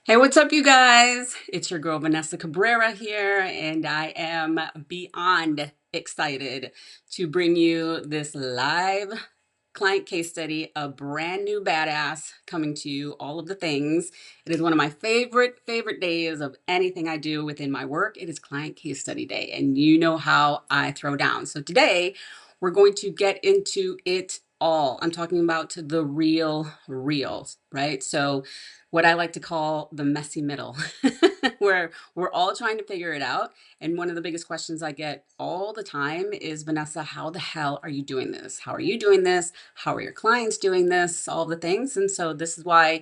Hey, what's up, you guys? It's your girl Vanessa Cabrera here, and I am beyond excited to bring you this live client case study, a brand new badass coming to you, all of the things. It is one of my favorite days of anything I do within my work. It is client case study day, and you know how I throw down. So today we're going to get into it all. I'm talking about the real, right? So what I like to call the messy middle, where we're all trying to figure it out. And one of the biggest questions I get all the time is, Vanessa, how the hell are you doing this? How are you doing this? How are your clients doing this? All the things. And so this is why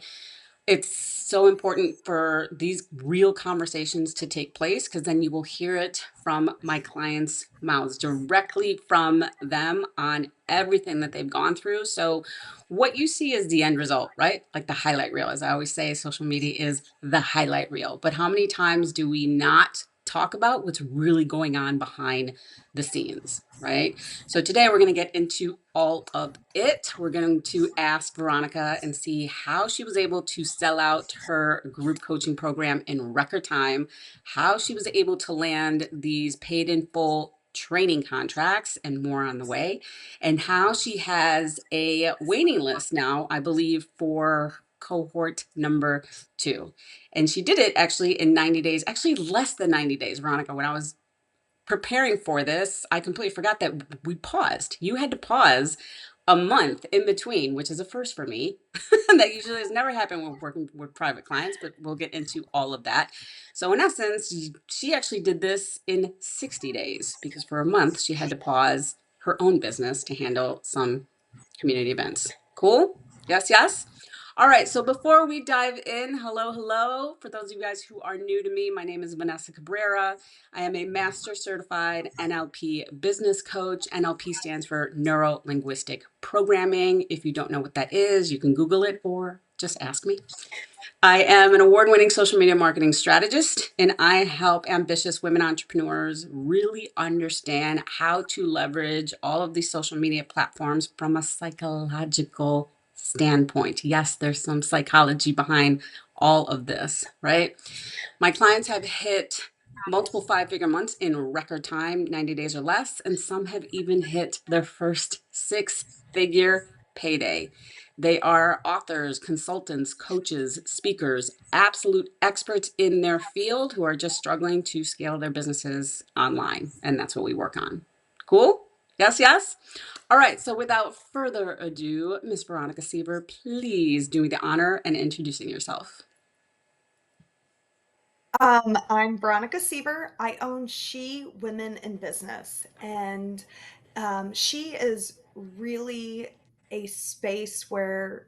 it's so important for these real conversations to take place, because then you will hear it from my clients' mouths, directly from them on everything that they've gone through. So, what you see is the end result, right? Like the highlight reel. As I always say, social media is the highlight reel. But how many times do we not talk about what's really going on behind the scenes, right? So today we're going to get into all of it. We're going to ask Veronica and see how she was able to sell out her group coaching program in record time, how she was able to land these paid in full training contracts and more on the way, and how she has a waiting list now, I believe, for cohort number 2. And she did it actually in 90 days, actually less than 90 days, Veronica. When I was preparing for this, I completely forgot that we paused. You had to pause a month in between, which is a first for me. That usually has never happened when working with private clients, but we'll get into all of that. So, in essence, she actually did this in 60 days because for a month she had to pause her own business to handle some community events. Cool? Yes, yes. All right, so before we dive in, hello. For those of you guys who are new to me, my name is Vanessa Cabrera. I am a master certified NLP business coach. NLP stands for Neuro Linguistic Programming. If you don't know what that is, you can Google it or just ask me. I am an award winning social media marketing strategist, and I help ambitious women entrepreneurs really understand how to leverage all of these social media platforms from a psychological standpoint. Yes, there's some psychology behind all of this, right? My clients have hit multiple 5 figure months in record time, 90 days or less, and some have even hit their first 6 figure payday. They are authors, consultants, coaches, speakers, absolute experts in their field who are just struggling to scale their businesses online. And that's what we work on. Cool? Yes, yes. All right. So without further ado, Miss Veronica Sieber, please do me the honor and introducing yourself. I'm Veronica Sieber. I own She Women in Business, and she is really a space where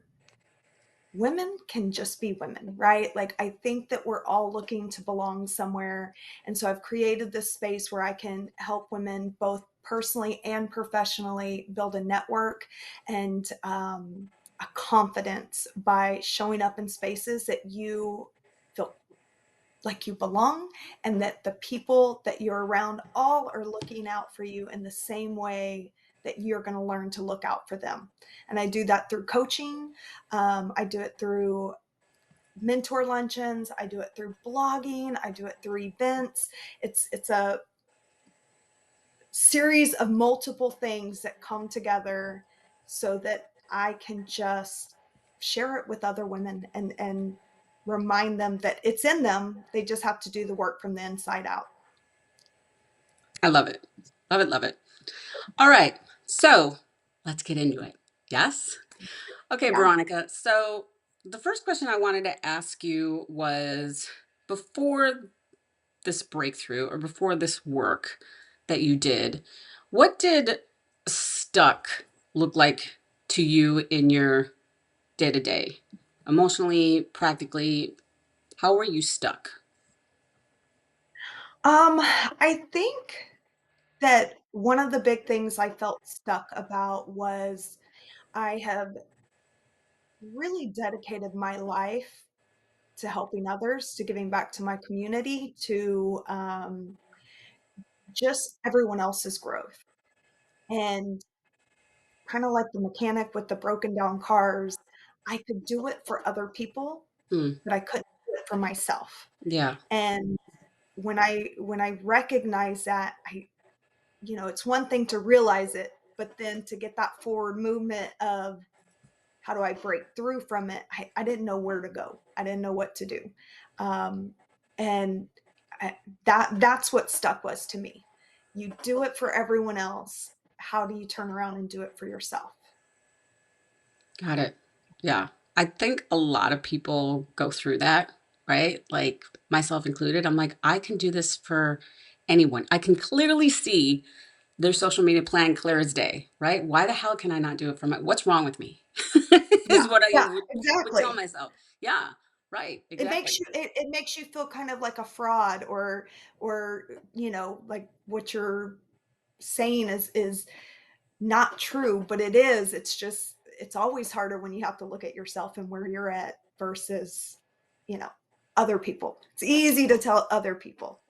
women can just be women, right? Like, I think that we're all looking to belong somewhere. And so I've created this space where I can help women both personally and professionally build a network and a confidence by showing up in spaces that you feel like you belong and that the people that you're around all are looking out for you in the same way that you're going to learn to look out for them. And I do that through coaching. I do it through mentor luncheons. I do it through blogging. I do it through events. It's a series of multiple things that come together so that I can just share it with other women and remind them that it's in them. They just have to do the work from the inside out. I love it. Love it. All right. So let's get into it. Yes? Okay, Yeah. Veronica. So the first question I wanted to ask you was, before this breakthrough or before this work that you did, what did stuck look like to you in your day to day? Emotionally, practically, how were you stuck? I think that one of the big things I felt stuck about was I have really dedicated my life to helping others, to giving back to my community, to just everyone else's growth. And kind of like the mechanic with the broken down cars, I could do it for other people, Hmm. but I couldn't do it for myself. Yeah. And when I recognize that, it's one thing to realize it, but then to get that forward movement of how do I break through from it? I didn't know where to go. I didn't know what to do. Um, and that's what stuck was to me. You do it for everyone else. How do you turn around and do it for yourself? Got it. Yeah. I think a lot of people go through that, right? Like myself included. I'm like, I can do this for anyone. I can clearly see their social media plan clear as day, right? Why the hell can I not do it for my, what's wrong with me? Yeah, Is what I yeah, would tell exactly. myself. Yeah, right. Exactly. It makes you feel kind of like a fraud, or like what you're saying is not true, but it is. It's just it's always harder when you have to look at yourself and where you're at versus, you know, other people. It's easy to tell other people.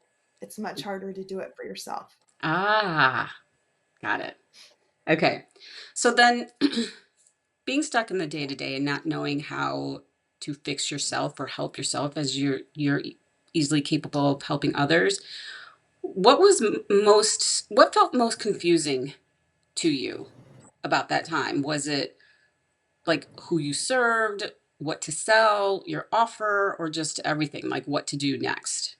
It's much harder to do it for yourself. Ah, got it. Okay. So then being stuck in the day to day and not knowing how to fix yourself or help yourself as you're easily capable of helping others, what was what felt most confusing to you about that time? Was it like who you served, what to sell, your offer, or just everything, like what to do next?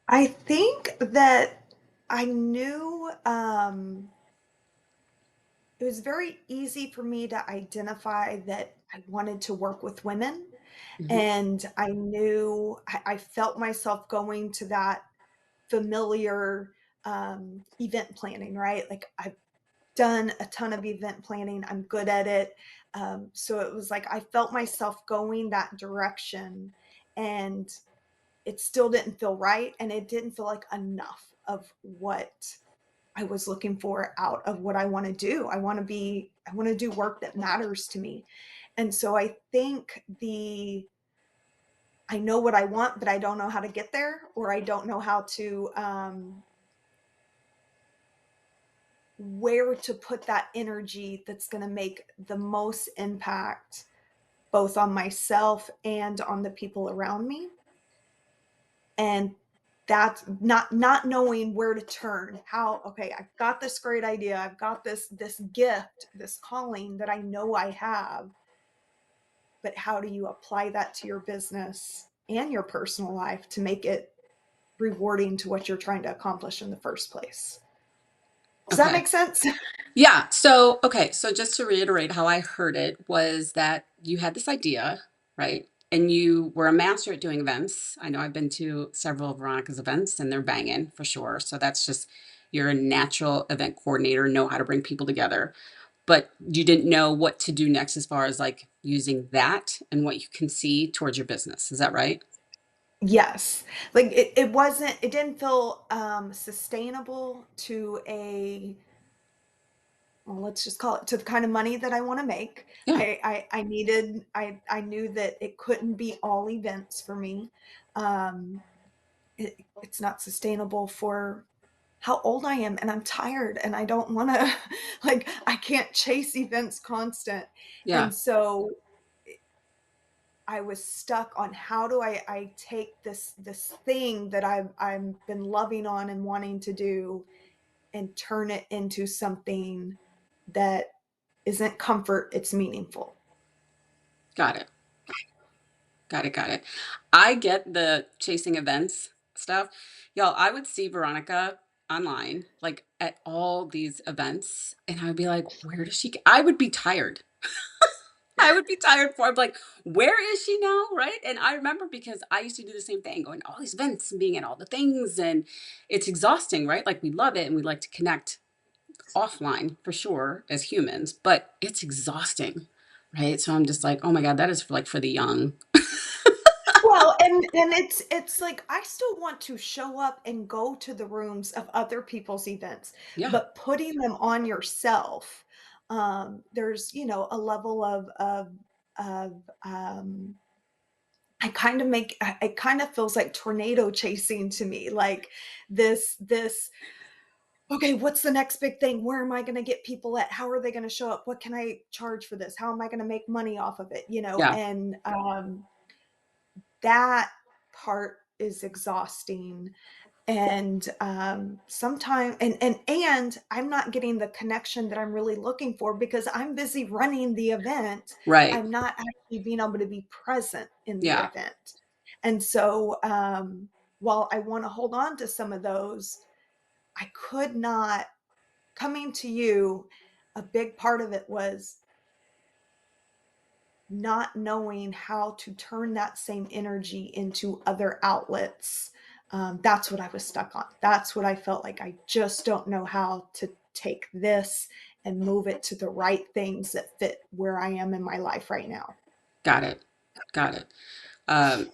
I think that I knew it was very easy for me to identify that I wanted to work with women. Mhm. And I knew I felt myself going to that familiar event planning, right? Like I've done a ton of event planning, I'm good at it. So it was like I felt myself going that direction, and it still didn't feel right. And it didn't feel like enough of what I was looking for out of what I want to do. I want to do work that matters to me. And so I think I know what I want, but I don't know how to get there, or I don't know how to, where to put that energy that's going to make the most impact both on myself and on the people around me. And that's not knowing where to turn. How, okay, I've got this great idea. I've got this gift, this calling that I know I have, but how do you apply that to your business and your personal life to make it rewarding to what you're trying to accomplish in the first place? Does that Okay. make sense? Yeah. So, okay. So, just to reiterate how I heard it was that you had this idea, right? And you were a master at doing events. I know I've been to several of Veronica's events and they're banging for sure. So, that's just you're a natural event coordinator, know how to bring people together. But you didn't know what to do next as far as like using that and what you can see towards your business. Is that right? Yes. Like it didn't feel sustainable to a, well, let's just call it, to the kind of money that I want to make. Yeah. I knew that it couldn't be all events for me. Um, it's not sustainable for how old I am, and I'm tired, and I don't want to like I can't chase events constant. Yeah. And so I was stuck on how do I take this thing that I've been loving on and wanting to do and turn it into something that isn't comfort, it's meaningful. Got it. Got it, got it. I get the chasing events stuff. Y'all, I would see Veronica online, like at all these events, and I would be like, where does she I would be tired. I would be tired for I'm like, where is she now? Right. And I remember because I used to do the same thing, going to all these events and being at all the things, and it's exhausting, right? Like we love it and we like to connect offline for sure as humans, but it's exhausting. Right. So I'm just like, oh my God, that is for like for the young. Well, and it's like I still want to show up and go to the rooms of other people's events, Yeah. but putting them on yourself, there's, a level of I kind of make it kind of feels like tornado chasing to me, like this okay, what's the next big thing? Where am I going to get people at? How are they going to show up? What can I charge for this? How am I going to make money off of it? Yeah. And that. part is exhausting. And sometimes and I'm not getting the connection that I'm really looking for because I'm busy running the event. Right. I'm not actually being able to be present in the Yeah. event. And so while I want to hold on to some of those, I could not. Coming to you, a big part of it was not knowing how to turn that same energy into other outlets. That's what I was stuck on. That's what I felt like. I just don't know how to take this and move it to the right things that fit where I am in my life right now. Got it. Got it. Um,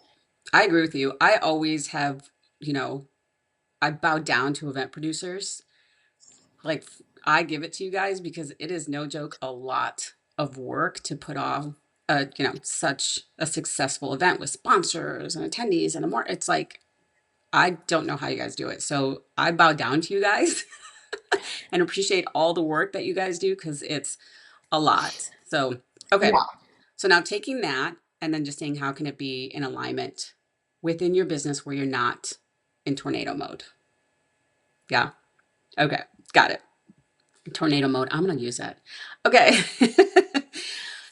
I agree with you. I always have, you know, I bow down to event producers. Like I give it to you guys because it is no joke a lot of work to put off such a successful event with sponsors and attendees and more. It's like I don't know how you guys do it. So I bow down to you guys and appreciate all the work that you guys do because it's a lot. So, okay. Yeah. So now taking that and then just saying, how can it be in alignment within your business where you're not in tornado mode? Yeah. Okay. Got it. Tornado mode. I'm going to use that. Okay.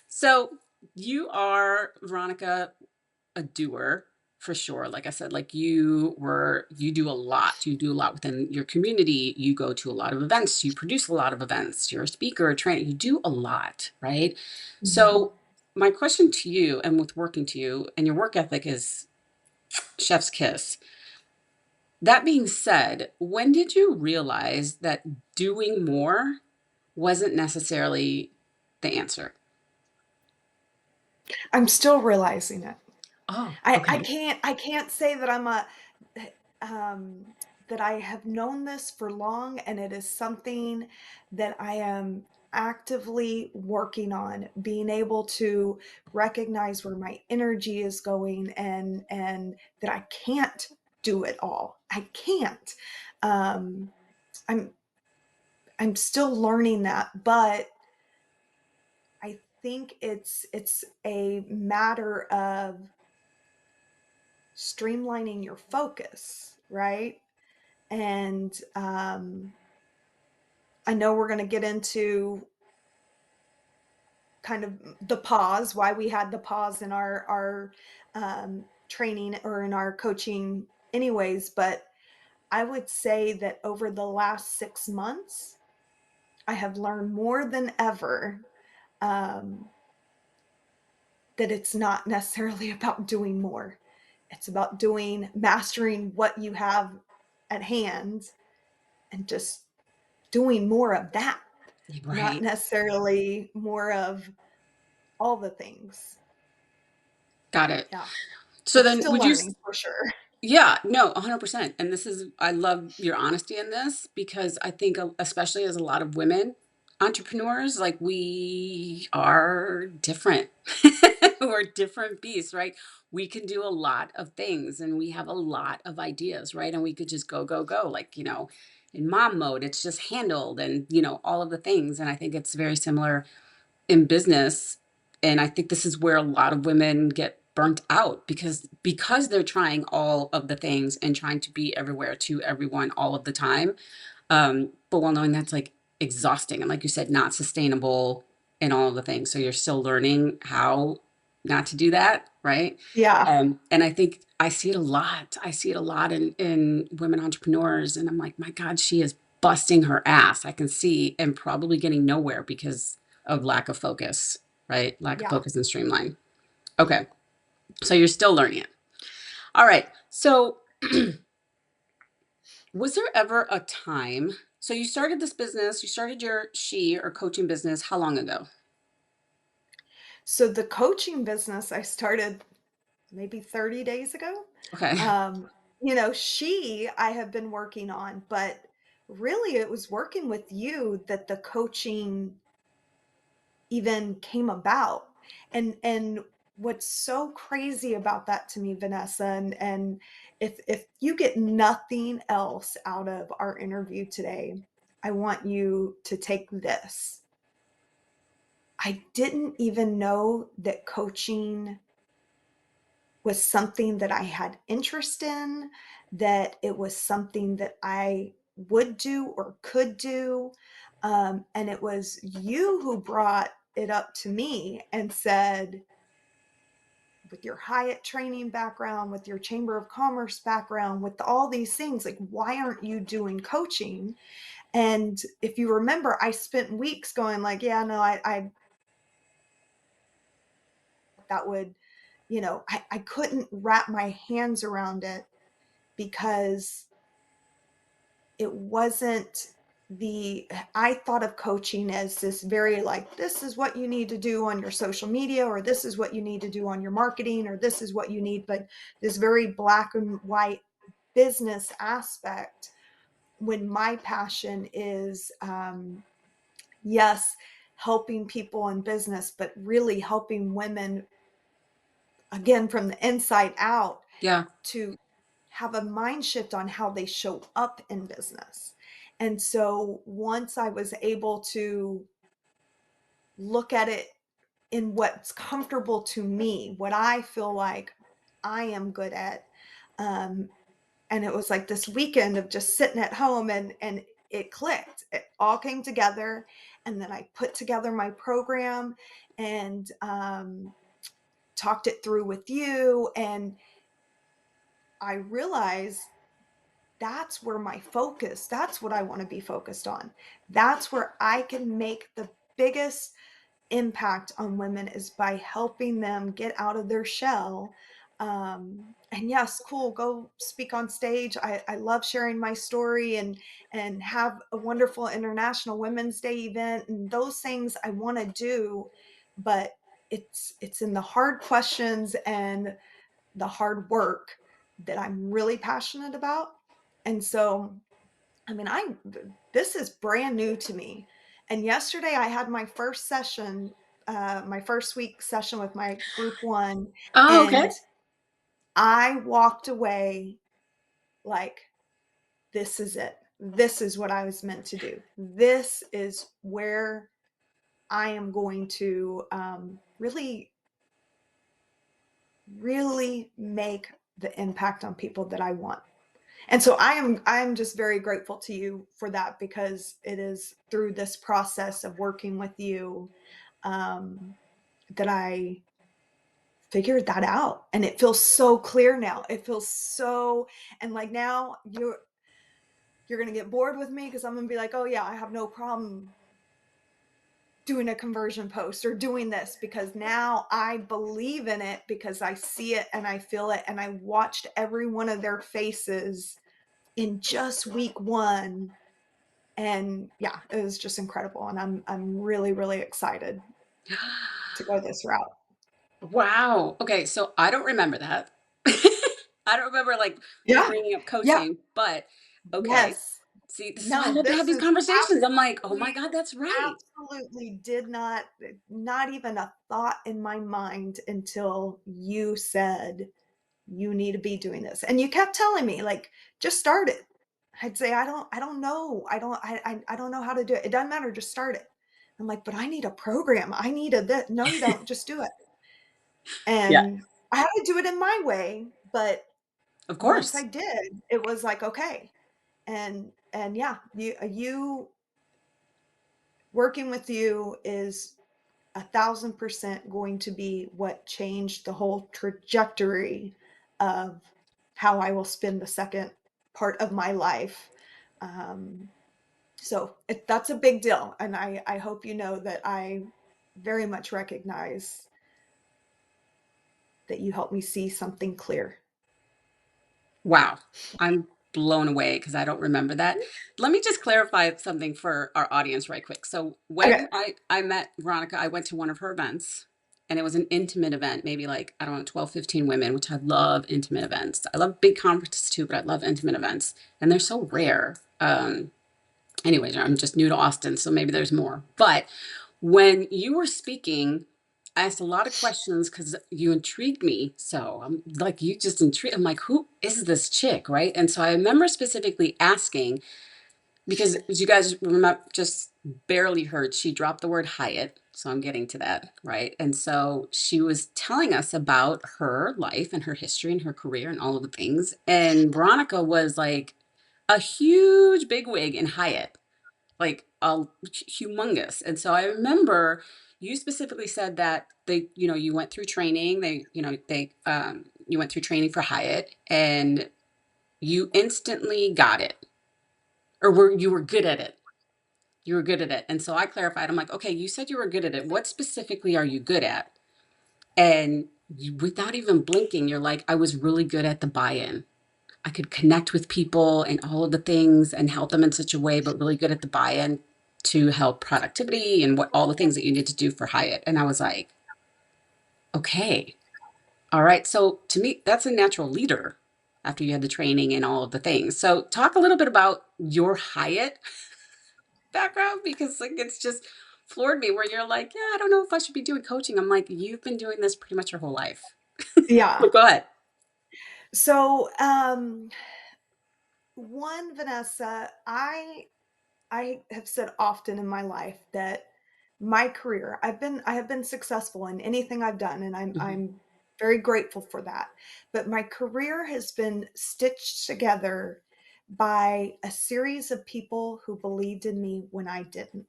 So you are, Veronica, a doer for sure. Like I said, like you do a lot. You do a lot within your community. You go to a lot of events. You produce a lot of events. You're a speaker, a trainer. You do a lot, right? Mhm. So my question to you, and with working to you, and your work ethic is chef's kiss. That being said, when did you realize that doing more wasn't necessarily the answer? I'm still realizing it. Oh, I okay. can't say that I'm a um, that I have known this for long, and it is something that I am actively working on, being able to recognize where my energy is going, and that I can't do it all. I can't. Um, I'm I'm still learning that, but I think it's a matter of streamlining your focus, right? And I know we're going to get into kind of the pause, why we had the pause in our training or in our coaching, anyways. But I would say that over the last 6 months, I have learned more than ever um, that it's not necessarily about doing more. It's about mastering what you have at hand and just doing more of that, not Right. necessarily more of all the things. Got it. Yeah, So but then still would you learning for sure. yeah, no, 100%. And this is, I love your honesty in this because I think, especially as a lot of women entrepreneurs, like we are different. We're different beasts, right? We can do a lot of things and we have a lot of ideas, right? And we could just go, go, go. Like, in mom mode, it's just handled and, all of the things. And I think it's very similar in business, and I think this is where a lot of women get burnt out because they're trying all of the things and trying to be everywhere to everyone all of the time, but while knowing that's like exhausting and, like you said, not sustainable in all of the things, so you're still learning how not to do that, right? Yeah, And I think I see it a lot in women entrepreneurs, and I'm like, my God, she is busting her ass, I can see, and probably getting nowhere because of lack of focus, right? Lack of yeah. focus and streamline. Okay. So you're still learning it. All right. So was there ever a time? So you started this business, you started your she or coaching business how long ago? So the coaching business I started maybe 30 days ago. Okay. Um, she I have been working on, but really it was working with you that the coaching even came about. And what's so crazy about that to me, Vanessa, and if you get nothing else out of our interview today, I want you to take this. I didn't even know that coaching was something that I had interest in, that it was something that I would do or could do. And it was you who brought it up to me and said, with your Hyatt training background, with your Chamber of Commerce background, with all these things, like, why aren't you doing coaching? And if you remember, I spent weeks going like, yeah, no, I that would, I couldn't wrap my hands around it because it wasn't the I thought of coaching as this very like, this is what you need to do on your social media, or this is what you need to do on your marketing, or this is what you need, but this very black and white business aspect, when my passion is, yes, helping people in business, but really helping women, again, from the inside out, Yeah. to have a mind shift on how they show up in business. And so once I was able to look at it in what's comfortable to me, what I feel like I am good at, um, and it was like this weekend of just sitting at home, and it clicked. It all came together, and then I put together my program and talked it through with you, and I realized that's where my focus, that's what I want to be focused on. That's where I can make the biggest impact on women, is by helping them get out of their shell. And yes, cool, go speak on stage. I love sharing my story, and have a wonderful International Women's Day event, and those things I want to do, but it's in the hard questions and the hard work that I'm really passionate about. And so, I mean, this is brand new to me. And yesterday I had my first session, my first week session with my group one, Oh, okay. and I walked away like, this is it. This is what I was meant to do. This is where I am going to, really, really make the impact on people that I want. And so I am just very grateful to you for that, because it is through this process of working with you, um, that I figured that out, and it feels so clear now. It feels so, and like, now you're gonna get bored with me because I'm gonna be like, oh yeah, I have no problem doing a conversion post or doing this, because now I believe in it, because I see it and I feel it, and I watched every one of their faces in just week one. And yeah, it was just incredible, and I'm really, really excited to go this route. Wow. Okay, so I don't remember that. I don't remember like you Yeah. bringing up Yeah. coaching, but okay. Yes. See, this is why I No, love to have this these is conversations. I'm like, oh my absolutely, God, that's right. absolutely did not even a thought in my mind until you said, you need to be doing this. And you kept telling me, like, just start it. I'd say, I don't know. I don't know how to do it. It doesn't matter, just start it. I'm like, but I need a program. I need a that. No, you don't. Just do it. Yeah, And I had to do it in my way, but of once I course. did, it was like, okay. And yeah, you working with you is 1,000% going to be what changed the whole trajectory of how I will spend the second part of my life. Um, so that's a big deal. And I hope you know that I very much recognize that you helped me see something clear. Wow. I'm blown away because I don't remember that. Let me just clarify something for our audience right quick. So Okay. when I met Veronica, I went to one of her events and it was an intimate event, maybe like, I don't know, 12, 15 women, which I love intimate events. I love big conferences too, but I love intimate events and they're so rare. Anyways, I'm just new to Austin, so maybe there's more. But when you were speaking, I asked a lot of questions because you intrigued me. So I'm like, you just intrigued. I'm like, who is this chick, right? And so I remember specifically asking because, as you guys remember, just barely heard, she dropped the word Hyatt. So I'm getting to that, right? And so she was telling us about her life and her history and her career and all of the things. And Veronica was like a huge bigwig in Hyatt, like humongous. And so I remember you specifically said that you went through training. You went through training for Hyatt, and you instantly got it, or you were good at it. You were good at it. And so I clarified. I'm like, okay, you said you were good at it. What specifically are you good at? And without even blinking, you're like, I was really good at the buy-in. I could connect with people and all of the things and help them in such a way, but really good at the buy-in to help productivity and what all the things that you need to do for Hyatt. And I was like, okay, all right. So to me, that's a natural leader after you had the training and all of the things. So talk a little bit about your Hyatt background, because like it's just floored me where you're like, yeah, I don't know if I should be doing coaching. I'm like, you've been doing this pretty much your whole life. Yeah. But go ahead. So, one, Vanessa, I have said often in my life that my career, I have been successful in anything I've done, and Hmm. I'm very grateful for that. But my career has been stitched together by a series of people who believed in me when I didn't.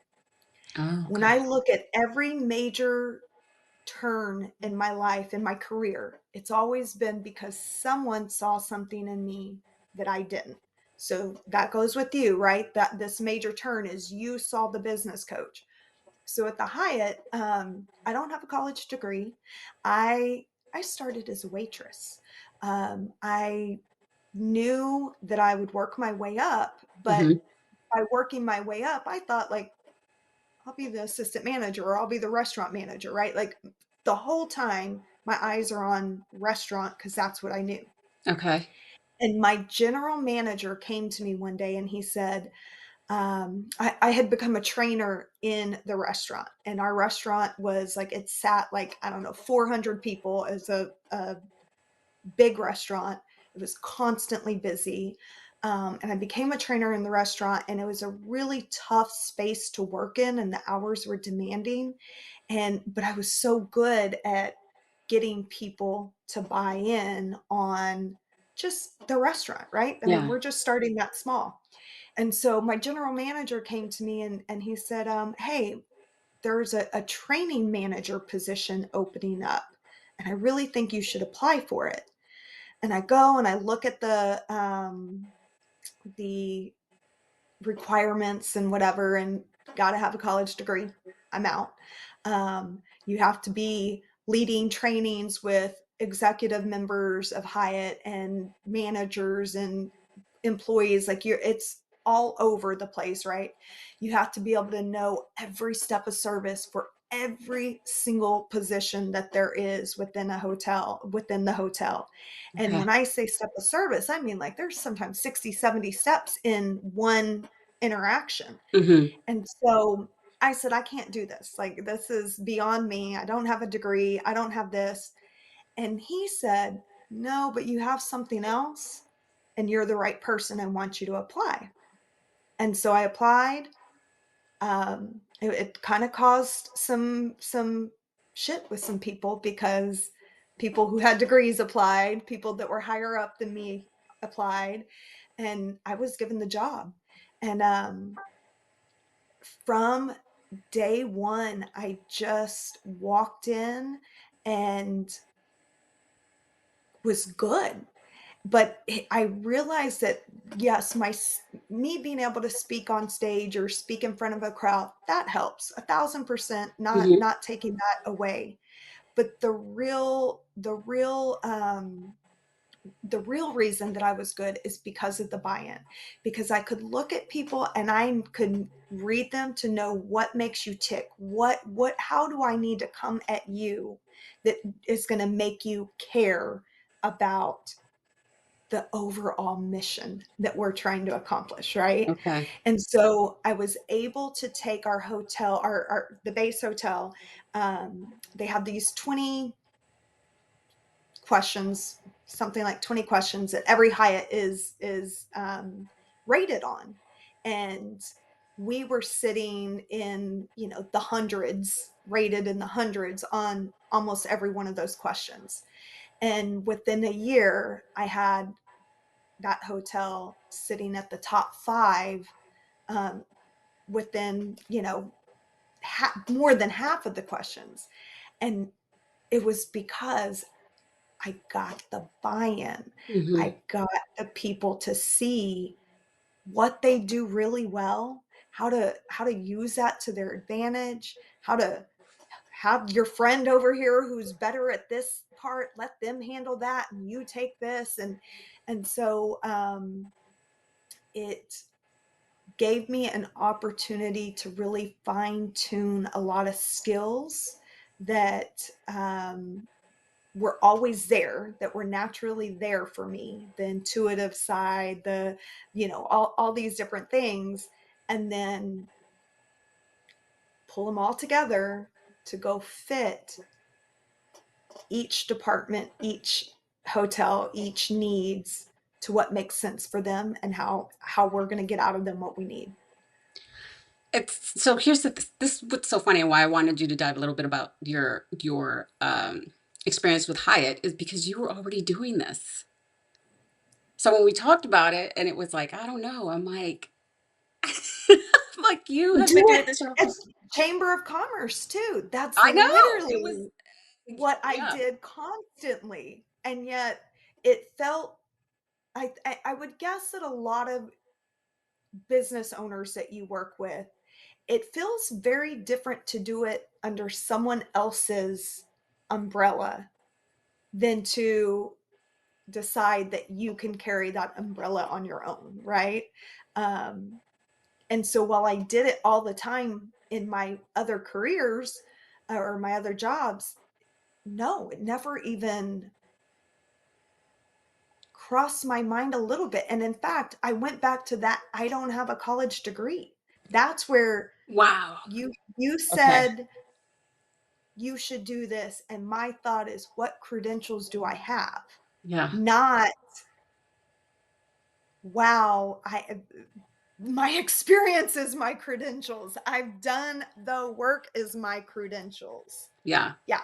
Oh, When okay. I look at every major turn in my life, in my career, it's always been because someone saw something in me that I didn't. So that goes with you, right? That this major turn is you saw the business coach. So at the Hyatt, I don't have a college degree. I started as a waitress. I knew that I would work my way up, but Hmm. by working my way up, I thought like I'll be the assistant manager or I'll be the restaurant manager, right? Like the whole time my eyes are on restaurant because that's what I knew. Okay. And my general manager came to me one day and he said, I had become a trainer in the restaurant, and our restaurant was like, it sat like, I don't know, 400 people as a big restaurant. It was constantly busy. And I became a trainer in the restaurant, and it was a really tough space to work in, and the hours were demanding. But I was so good at getting people to buy in on just the restaurant, right? I mean, Yeah. we're just starting that small. And so my general manager came to me and he said, hey, there's a training manager position opening up, and I really think you should apply for it. And I go and I look at the requirements and whatever, and got to have a college degree. I'm out. You have to be leading trainings with executive members of Hyatt and managers and employees. Like it's all over the place, right? You have to be able to know every step of service for every single position that there is within the hotel. And Okay. when I say step of service, I mean like there's sometimes 60, 70 steps in one interaction. Hmm. And so I said, I can't do this. Like, this is beyond me. I don't have a degree. I don't have this. And he said, no, but you have something else and you're the right person. I want you to apply. And so I applied. It kind of caused some shit with some people because people who had degrees applied, people that were higher up than me applied, and I was given the job. And from day one, I just walked in and was good. But I realized that yes, me being able to speak on stage or speak in front of a crowd, that helps 1,000%. Hmm. Not taking that away. But the real reason that I was good is because of the buy-in, because I could look at people and I could read them to know what makes you tick. How do I need to come at you that is going to make you care about the overall mission that we're trying to accomplish, right? Okay. And so I was able to take our hotel, the base hotel. They have these 20 questions, something like 20 questions that every Hyatt is rated on, and we were sitting in the hundreds rated in the hundreds on almost every one of those questions. And within a year, I had that hotel sitting at the top five, um, within, more than half of the questions. And it was because I got the buy-in. Hmm. I got the people to see what they do really well, how to use that to their advantage, how to have your friend over here who's better at this part, let them handle that and you take this. And so it gave me an opportunity to really fine tune a lot of skills that were always there, that were naturally there for me, the intuitive side, all these different things, and then pull them all together to go fit each department, each hotel, each needs to what makes sense for them and how we're going to get out of them what we need. It's so here's this what's so funny and why I wanted you to dive a little bit about your experience with Hyatt is because you were already doing this. So when we talked about it and it was like, I don't know, I'm like, I'm like you have Do been doing it. this your It's Chamber of Commerce too. That's I know. It was literally what I yeah. did constantly. And yet it felt, I would guess that a lot of business owners that you work with, it feels very different to do it under someone else's umbrella than to decide that you can carry that umbrella on your own, right? Um, and so while I did it all the time in my other careers, or my other jobs, no, it never even crossed my mind a little bit. And in fact, I went back to that. I don't have a college degree. That's where Wow. you Okay. said you should do this. And my thought is, what credentials do I have? Yeah. Not, wow, I my experience is my credentials. I've done the work is my credentials. Yeah. Yeah.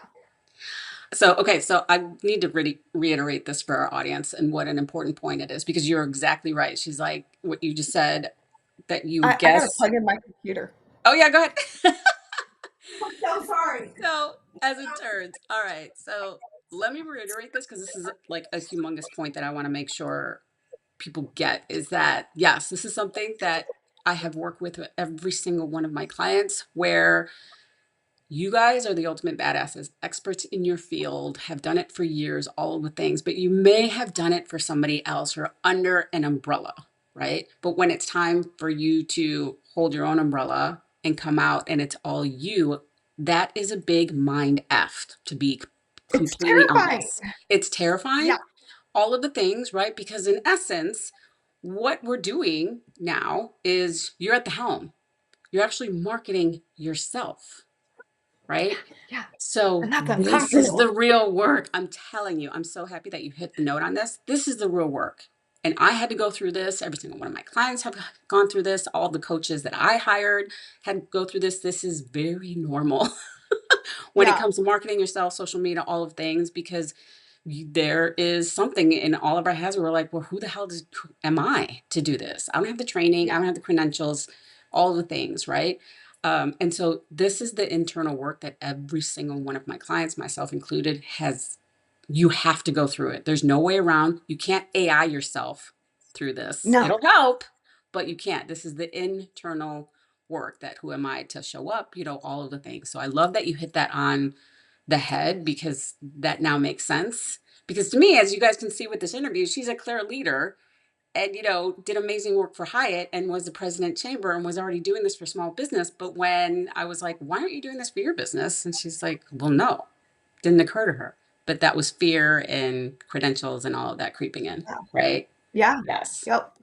So, okay, so I need to really reiterate this for our audience and what an important point it is because you're exactly right. She's like what you just said that you would I gotta guess. plug in my computer. Oh yeah, go ahead. I'm so sorry. So, as it turns, all right. So, let me reiterate this because this is like a humongous point that I want to make sure people get is that yes, this is something that I have worked with every single one of my clients where you guys are the ultimate badasses, experts in your field, have done it for years, all of the things, but you may have done it for somebody else or under an umbrella, right? But when it's time for you to hold your own umbrella and come out and it's all you, that is a big mind F, to be It's completely terrifying. honest. It's Yeah. terrifying, all of the things, right? Because in essence, what we're doing now is you're at the helm. You're actually marketing yourself, right? Yeah. So And that's this is uncomfortable. the real work. I'm telling you, I'm so happy that you hit the note on this. This is the real work. And I had to go through this. Every single one of my clients have gone through this. All the coaches that I hired had to go through this. This is very normal when it Yeah. comes to marketing yourself, social media, all of things, because there is something in all of our heads where we're like, well, who the hell am I to do this? I don't have the training, I Yeah. don't have the credentials, all the things, right? And so this is the internal work that every single one of my clients, myself included, has. You have to go through it. There's no way around. You can't AI yourself through this. No. It'll help, but you can't. This is the internal work that who am I to show up, all of the things. So I love that you hit that on the head because that now makes sense. Because to me, as you guys can see with this interview, she's a clear leader and did amazing work for Hyatt and was the president chamber and was already doing this for small business. But when I was like, why aren't you doing this for your business? And she's like, well, no, didn't occur to her. But that was fear and credentials and all of that creeping in, Yeah. right? Yeah. Yes. Yep.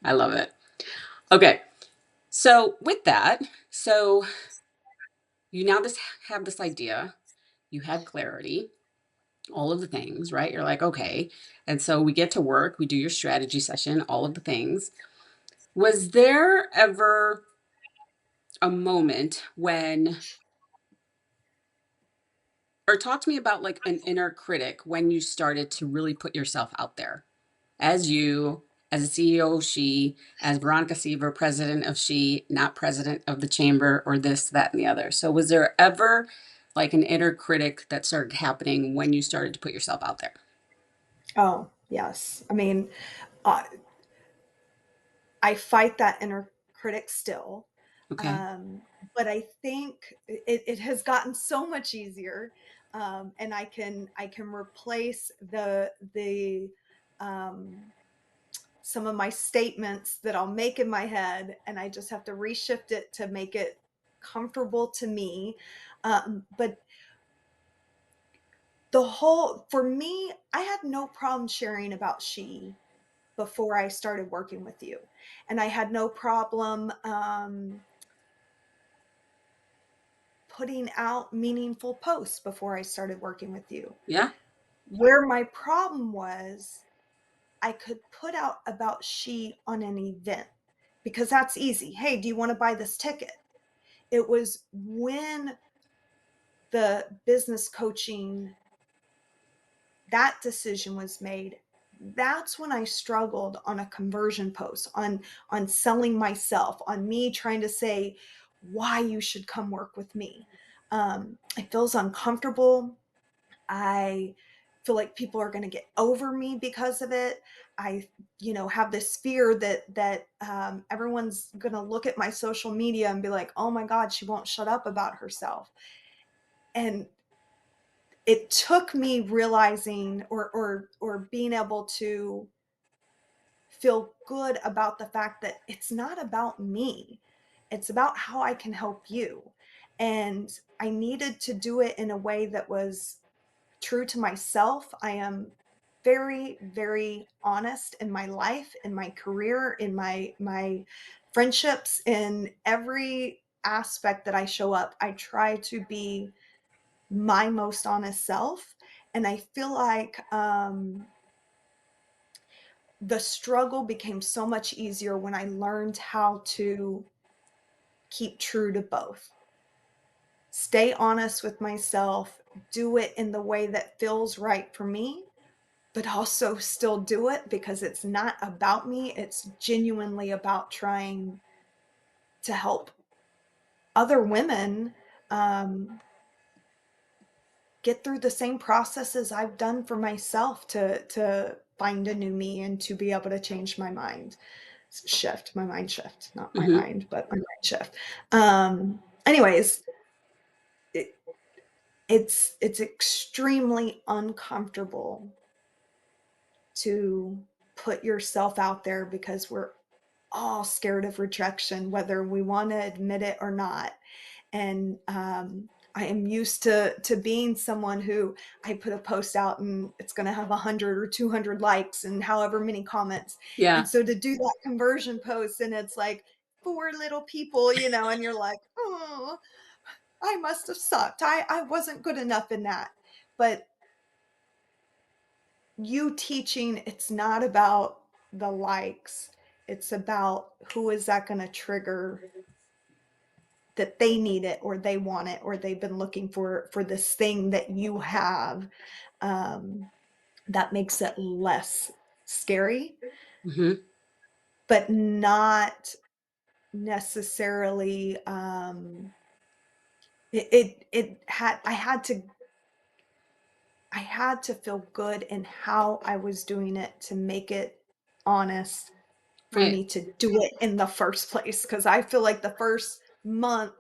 I love it. Okay. So with that, so you now just have this idea, you had clarity, all of the things, right? You're like, okay. And so we get to work, we do your strategy session, all of the things. Was there ever a moment when or talk to me about like an inner critic when you started to really put yourself out there as you, as a CEO of She, as Veronica Seaver, president of She, not president of the chamber or this, that, and the other. So was there ever like an inner critic that started happening when you started to put yourself out there? Oh, yes. I mean, uh, I fight that inner critic still. Okay. Um, but I think it has gotten so much easier. And I can replace the um, some of my statements that I'll make in my head, and I just have to reshift it to make it comfortable to me. But the whole for me, I had no problem sharing about She before I started working with you. And I had no problem putting out meaningful posts before I started working with you. Yeah. Where my problem was, I could put out about She on an event because that's easy. Hey, do you want to buy this ticket? It was when the business coaching, that decision was made, that's when I struggled on a conversion post, on selling myself, on me trying to say why you should come work with me. It feels uncomfortable. I feel like people are going to get over me because of it. I, have this fear that everyone's going to look at my social media and be like, "Oh my God, she won't shut up about herself." And it took me realizing or being able to feel good about the fact that it's not about me. It's about how I can help you. And I needed to do it in a way that was true to myself. I am very, very honest in my life, in my career, in my friendships, in every aspect that I show up. I try to be my most honest self. And I feel like the struggle became so much easier when I learned how to keep true to both. Stay honest with myself, do it in the way that feels right for me, but also still do it because it's not about me. It's genuinely about trying to help other women um, get through the same processes I've done for myself to find a new me and to be able to change my mind shift, my mind shift, not my Hmm. mind, but my mind shift. Anyways, it, it's extremely uncomfortable to put yourself out there because we're all scared of rejection, whether we want to admit it or not. And I am used to being someone who I put a post out and it's going to have 100 or 200 likes and however many comments. And Yeah. so to do that conversion post and it's like four little people, and you're like, oh, I must have sucked. I wasn't good enough in that. But you teaching, it's not about the likes. It's about who is that going to trigger, that they need it or they want it or they've been looking for this thing that you have. um, that makes it less scary, Hmm. but not necessarily it had I had to feel good in how I was doing it to make it honest for Right. me to do it in the first place, because I feel like the first month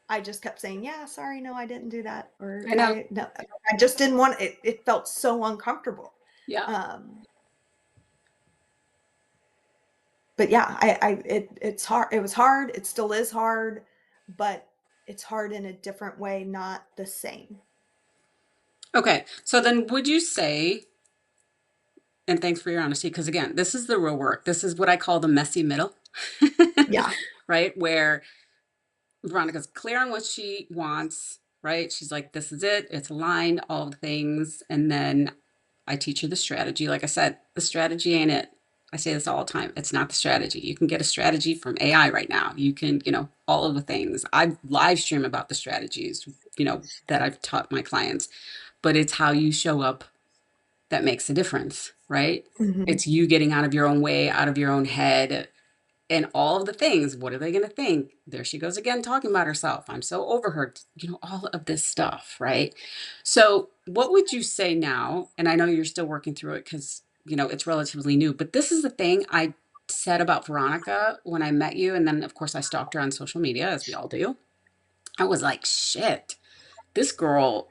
I just kept saying, "Yeah, sorry, no, I didn't do that," or I know. "I no, I just didn't want it." It felt so uncomfortable. Yeah. Um, but yeah, it's hard. It was hard. It still is hard, but it's hard in a different way, not the same. Okay. So then would you say, and thanks for your honesty, because again, this is the real work. This is what I call the messy middle, Yeah, right? Where Veronica's clear on what she wants, right? She's like, this is it, it's aligned, all the things. And then I teach her the strategy. Like I said, the strategy ain't it. I say this all the time. It's not the strategy. You can get a strategy from AI right now. You can, all of the things. I live stream about the strategies. that I've taught my clients, but it's how you show up that makes a difference, right? Mhm. It's you getting out of your own way, out of your own head, and all of the things. What are they going to think? There she goes again, talking about herself. I'm so over her, all of this stuff, right? So, what would you say now? And I know you're still working through it because, it's relatively new, but this is the thing I said about Veronica when I met you. And then, of course, I stalked her on social media, as we all do. I was like, shit, this girl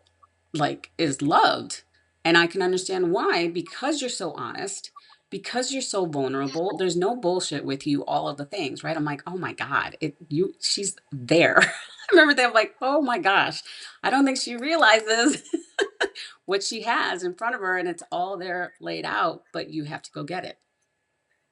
is loved, and I can understand why, because you're so honest, because you're so vulnerable. There's no bullshit with you, all of the things, right? I'm like, oh my god, she's there. I remember that. I'm like, oh my gosh, I don't think she realizes what she has in front of her, and it's all there laid out, but you have to go get it,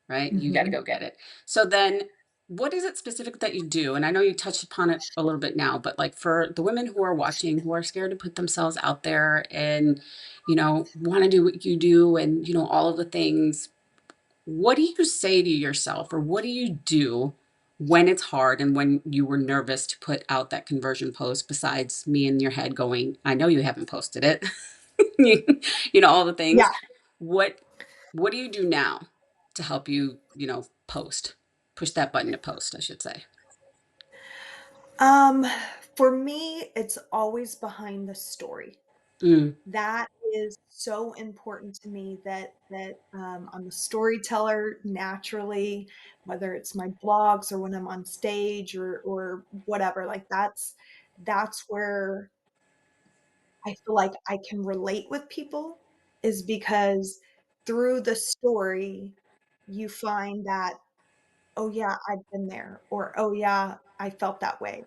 right? You got to Mhm. go get it. So then, what is it specific that you do? And I know you touched upon it a little bit now, but like for the women who are watching, who are scared to put themselves out there and, want to do what you do and, all of the things, what do you say to yourself, or what do you do when it's hard and when you were nervous to put out that conversion post, besides me in your head going, I know you haven't posted it, you, all the things. Yeah. What what do you do now to help you, post? Push that button to post, I should say. Um, for me, it's always behind the story. Mm, That is so important to me that I'm a storyteller naturally, whether it's my blogs or when I'm on stage or whatever. Like that's where I feel like I can relate with people, is because through the story you find that, oh yeah, I've been there, or oh yeah, I felt that way.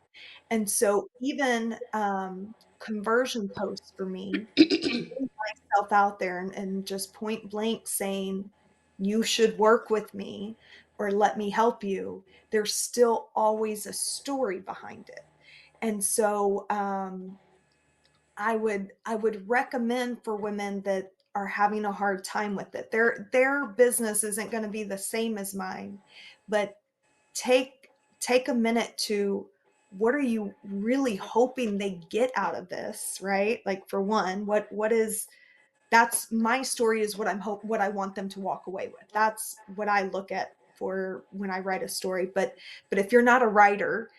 And so even conversion posts for me, putting myself out there and just point blank saying, you should work with me or let me help you, there's still always a story behind it. And so I would recommend for women that are having a hard time with it. Their business isn't going to be the same as mine, but take take a minute to, what are you really hoping they get out of this, right? Like, for one, what is, that's my story, is what I want them to walk away with. That's what I look at for when I write a story. But if you're not a writer,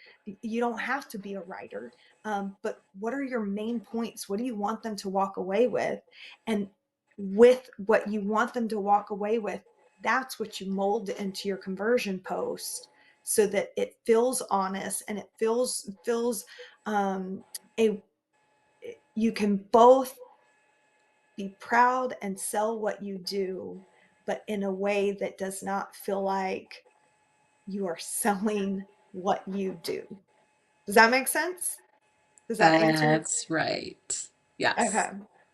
you don't have to be a writer. But what are your main points? What do you want them to walk away with? And with what you want them to walk away with, that's what you mold into your conversion post, so that it feels honest and it feels a you can both be proud and sell what you do, but in a way that does not feel like you are selling what you do. Does that make sense? Does that answer your that's right. Yes, Okay.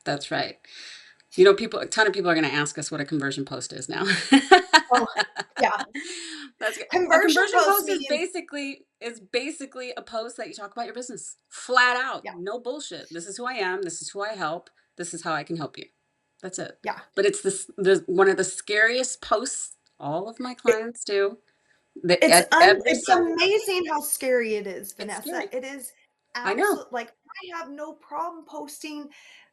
that's right. A ton of people are going to ask us what a conversion post is now. Oh, yeah. That's good. A Conversion conversion post post is means, basically a post that you talk about your business flat out, yeah, no bullshit. This is who I am. This is who I help. This is how I can help you. That's it. yeah. But it's one of the scariest posts all of my It, clients do. At every it's step, amazing how scary it is, it's Vanessa. scary. It is I know. absolute, like, I have no problem posting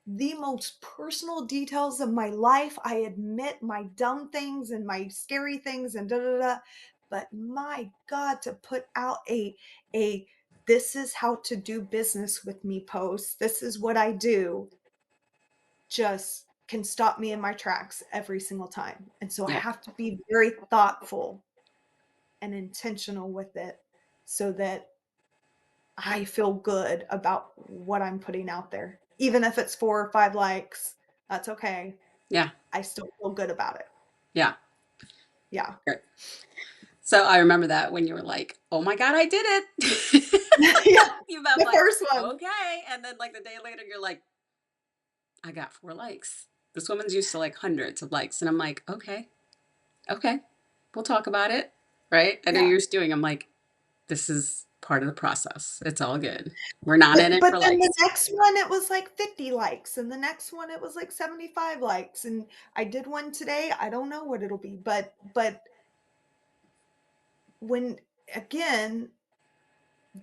the most personal details of my life. I admit my dumb things and my scary things and da da da. But my God, to put out a this is how to do business with me post, this is what I do, just can stop me in my tracks every single time. And so I Yeah. have to be very thoughtful and intentional with it, so that I feel good about what I'm putting out there. Even if it's 4 or 5 likes, that's okay. Yeah. I still feel good about it. Yeah. Yeah. Great. So I remember that when you were like, "Oh my god, I did it." Yeah. I'm The like, first one. "Okay." And then like the day later you're like, "I got 4 likes." This woman's used to like hundreds of likes, and I'm like, "Okay. Okay. We'll talk about it." Right? I know Yeah. you're stewing. I'm like, "This is part of the process. It's all good. We're not in But it but for then the likes." next one, it was like 50 likes, and the next one it was like 75 likes, and I did one today. I don't know what it'll be, but when, again,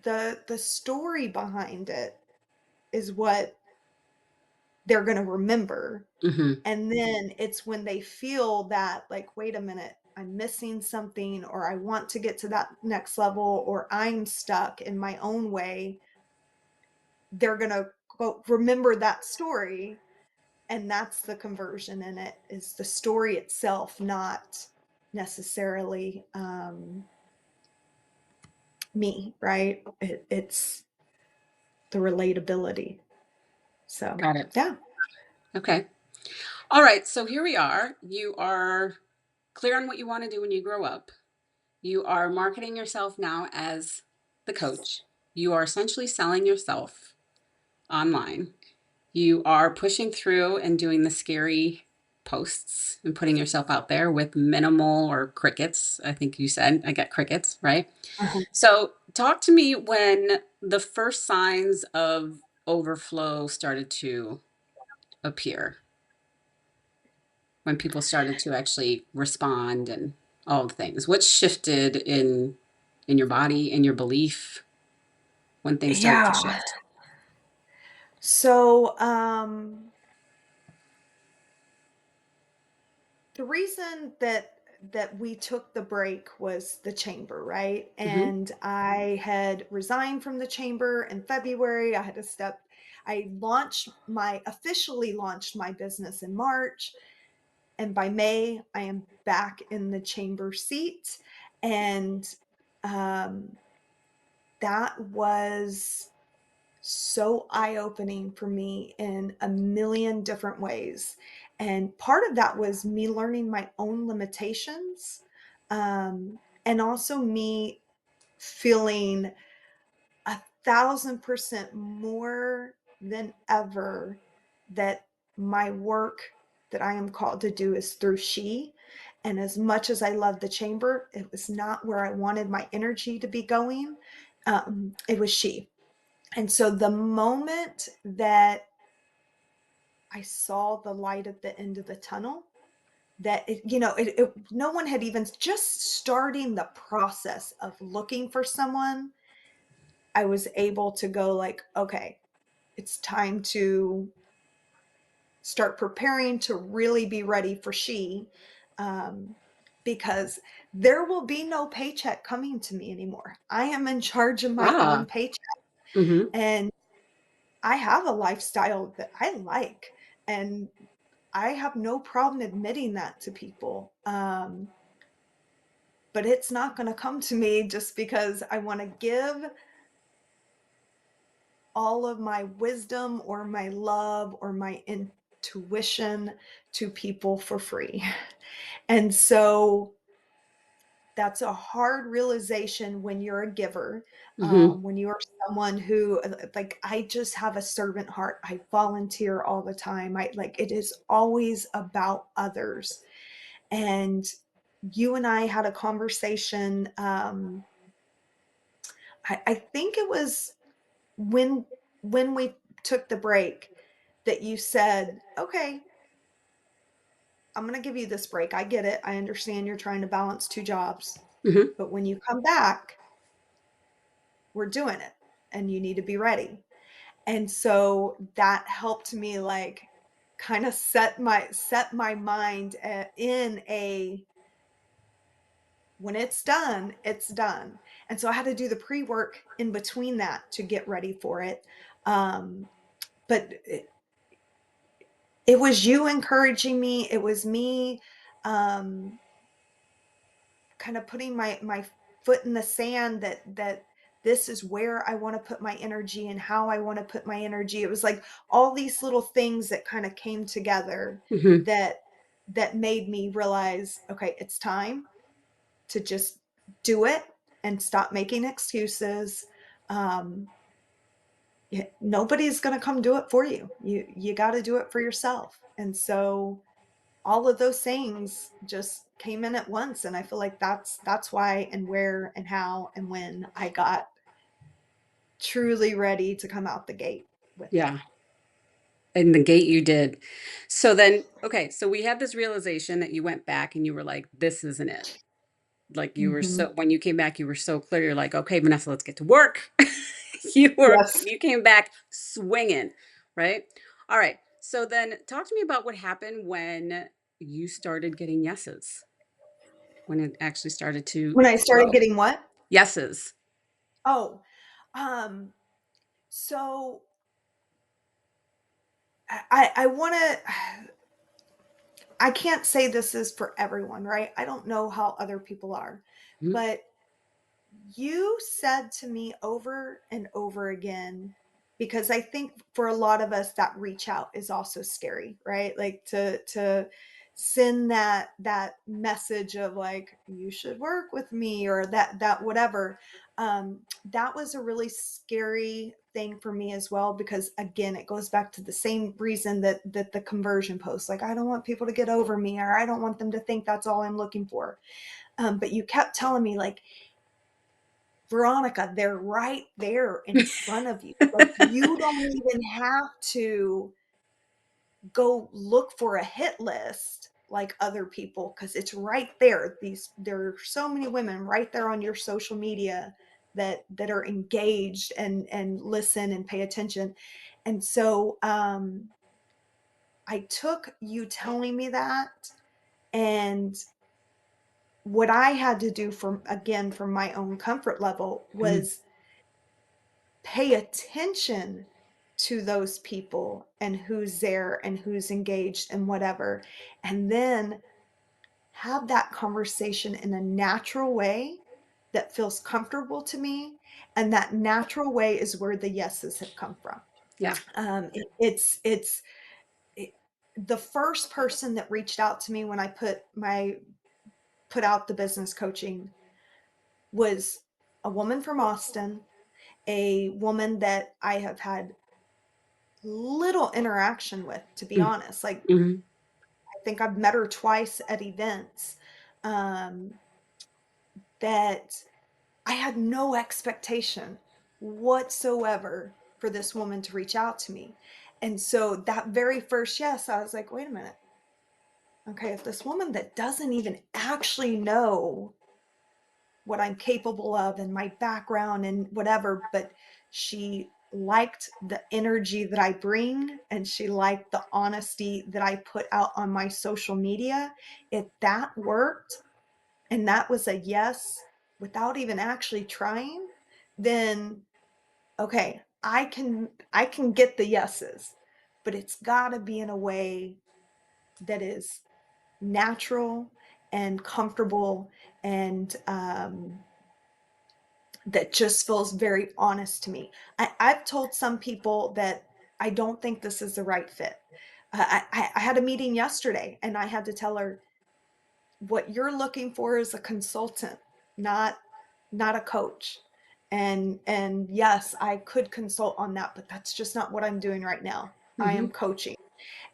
the story behind it is what they're going to remember. Hmm. And then it's when they feel that, like, wait a minute, I'm missing something, or I want to get to that next level, or I'm stuck in my own way, they're going to go remember that story. And that's the conversion in it, is the story itself, not necessarily me, right? It's the relatability. So, Got it. yeah. Okay. All right. So here we are. You are clear on what you want to do when you grow up. You are marketing yourself now as the coach. You are essentially selling yourself online. You are pushing through and doing the scary posts and putting yourself out there with minimal or crickets. I think you said I get crickets, right? Uh-huh. So, talk to me when the first signs of overflow started to appear, when people started to actually respond and all the things. What shifted in your body, in your belief when things started to Yeah. shift? So, the reason that we took the break was the chamber, right? Hmm. And I had resigned from the chamber in February. I officially launched my business in March. And by May, I am back in the chamber seat. And um, that was so eye-opening for me in a million different ways. And part of that was me learning my own limitations, and also me feeling 1,000% more than ever that my work that I am called to do is through She. And as much as I love the chamber, it was not where I wanted my energy to be going. It was She. And so the moment that I saw the light at the end of the tunnel, that no one had even just starting the process of looking for someone, I was able to go like, okay, it's time to start preparing to really be ready for She, um, because there will be no paycheck coming to me anymore. I am in charge of my own Ah. paycheck, Hmm. and I have a lifestyle that I like, and I have no problem admitting that to people. But it's not going to come to me just because I want to give all of my wisdom or my love or my intuition to people for free. And so that's a hard realization when you're a giver, Hmm. when you are someone who, like, I just have a servant heart. I volunteer all the time. I like, it is always about others. And you and I had a conversation. I think it was when when we took the break that you said, okay, I'm going to give you this break. I get it. I understand you're trying to balance two jobs, Hmm. but when you come back, we're doing it and you need to be ready. And so that helped me, like, kind of set my mind in a, when it's done, it's done. And so I had to do the pre-work in between that to get ready for it. But it was you encouraging me. It was me, um, kind of putting my foot in the sand that this is where I want to put my energy and how I want to put my energy. It was like all these little things that kind of came together Hmm. that that made me realize, okay, it's time to just do it and stop making excuses. Um, Nobody's going to come do it for you. You got to do it for yourself. And so all of those things just came in at once, and I feel like that's why and where and how and when I got truly ready to come out the gate with it. Yeah. And the gate you did. So then, okay, so we had this realization that you went back and you were like, this isn't it. Like you were Hmm. so, when you came back, you were so clear. You're like, okay, Vanessa, let's get to work. Yes. You came back swinging, right? All right. So then talk to me about what happened when you started getting yeses, when it actually started to When I started flow. getting what? Yeses. Oh, um, so I want to, I can't say this is for everyone, right? I don't know how other people are, Mhm. but you said to me over and over again, because I think for a lot of us that reach out is also scary, right? Like to send that message of like you should work with me, or that whatever. That was a really scary thing for me as well, because again it goes back to the same reason that the conversion post, like I don't want people to get over me, or I don't want them to think that's all I'm looking for. But you kept telling me like, Veronica, they're right there in front of you. Like you don't even have to go look for a hit list like other people, because it's right there. There are so many women right there on your social media that are engaged and listen and pay attention. And so I took you telling me that, and what I had to do for, again, for my own comfort level, Mhm. was pay attention to those people and who's there and who's engaged and whatever, and then have that conversation in a natural way that feels comfortable to me. And that natural way is where the yeses have come from. Yeah. It's it, the first person that reached out to me when I put out the business coaching was a woman from Austin, a woman that I have had little interaction with, to be honest. Like, Mm-hmm. I think I've met her twice at events. Um, that I had no expectation whatsoever for this woman to reach out to me. And so that very first yes, I was like, wait a minute. Okay, if this woman that doesn't even actually know what I'm capable of and my background and whatever, but she liked the energy that I bring, and she liked the honesty that I put out on my social media, if that worked and that was a yes without even actually trying, then okay, I can get the yeses, but it's got to be in a way that is natural and comfortable, and that just feels very honest to me. I've told some people that I don't think this is the right fit. I had a meeting yesterday, and I had to tell her, what you're looking for is a consultant, not not a coach. And yes, I could consult on that, but that's just not what I'm doing right now. I Mm-hmm. am coaching.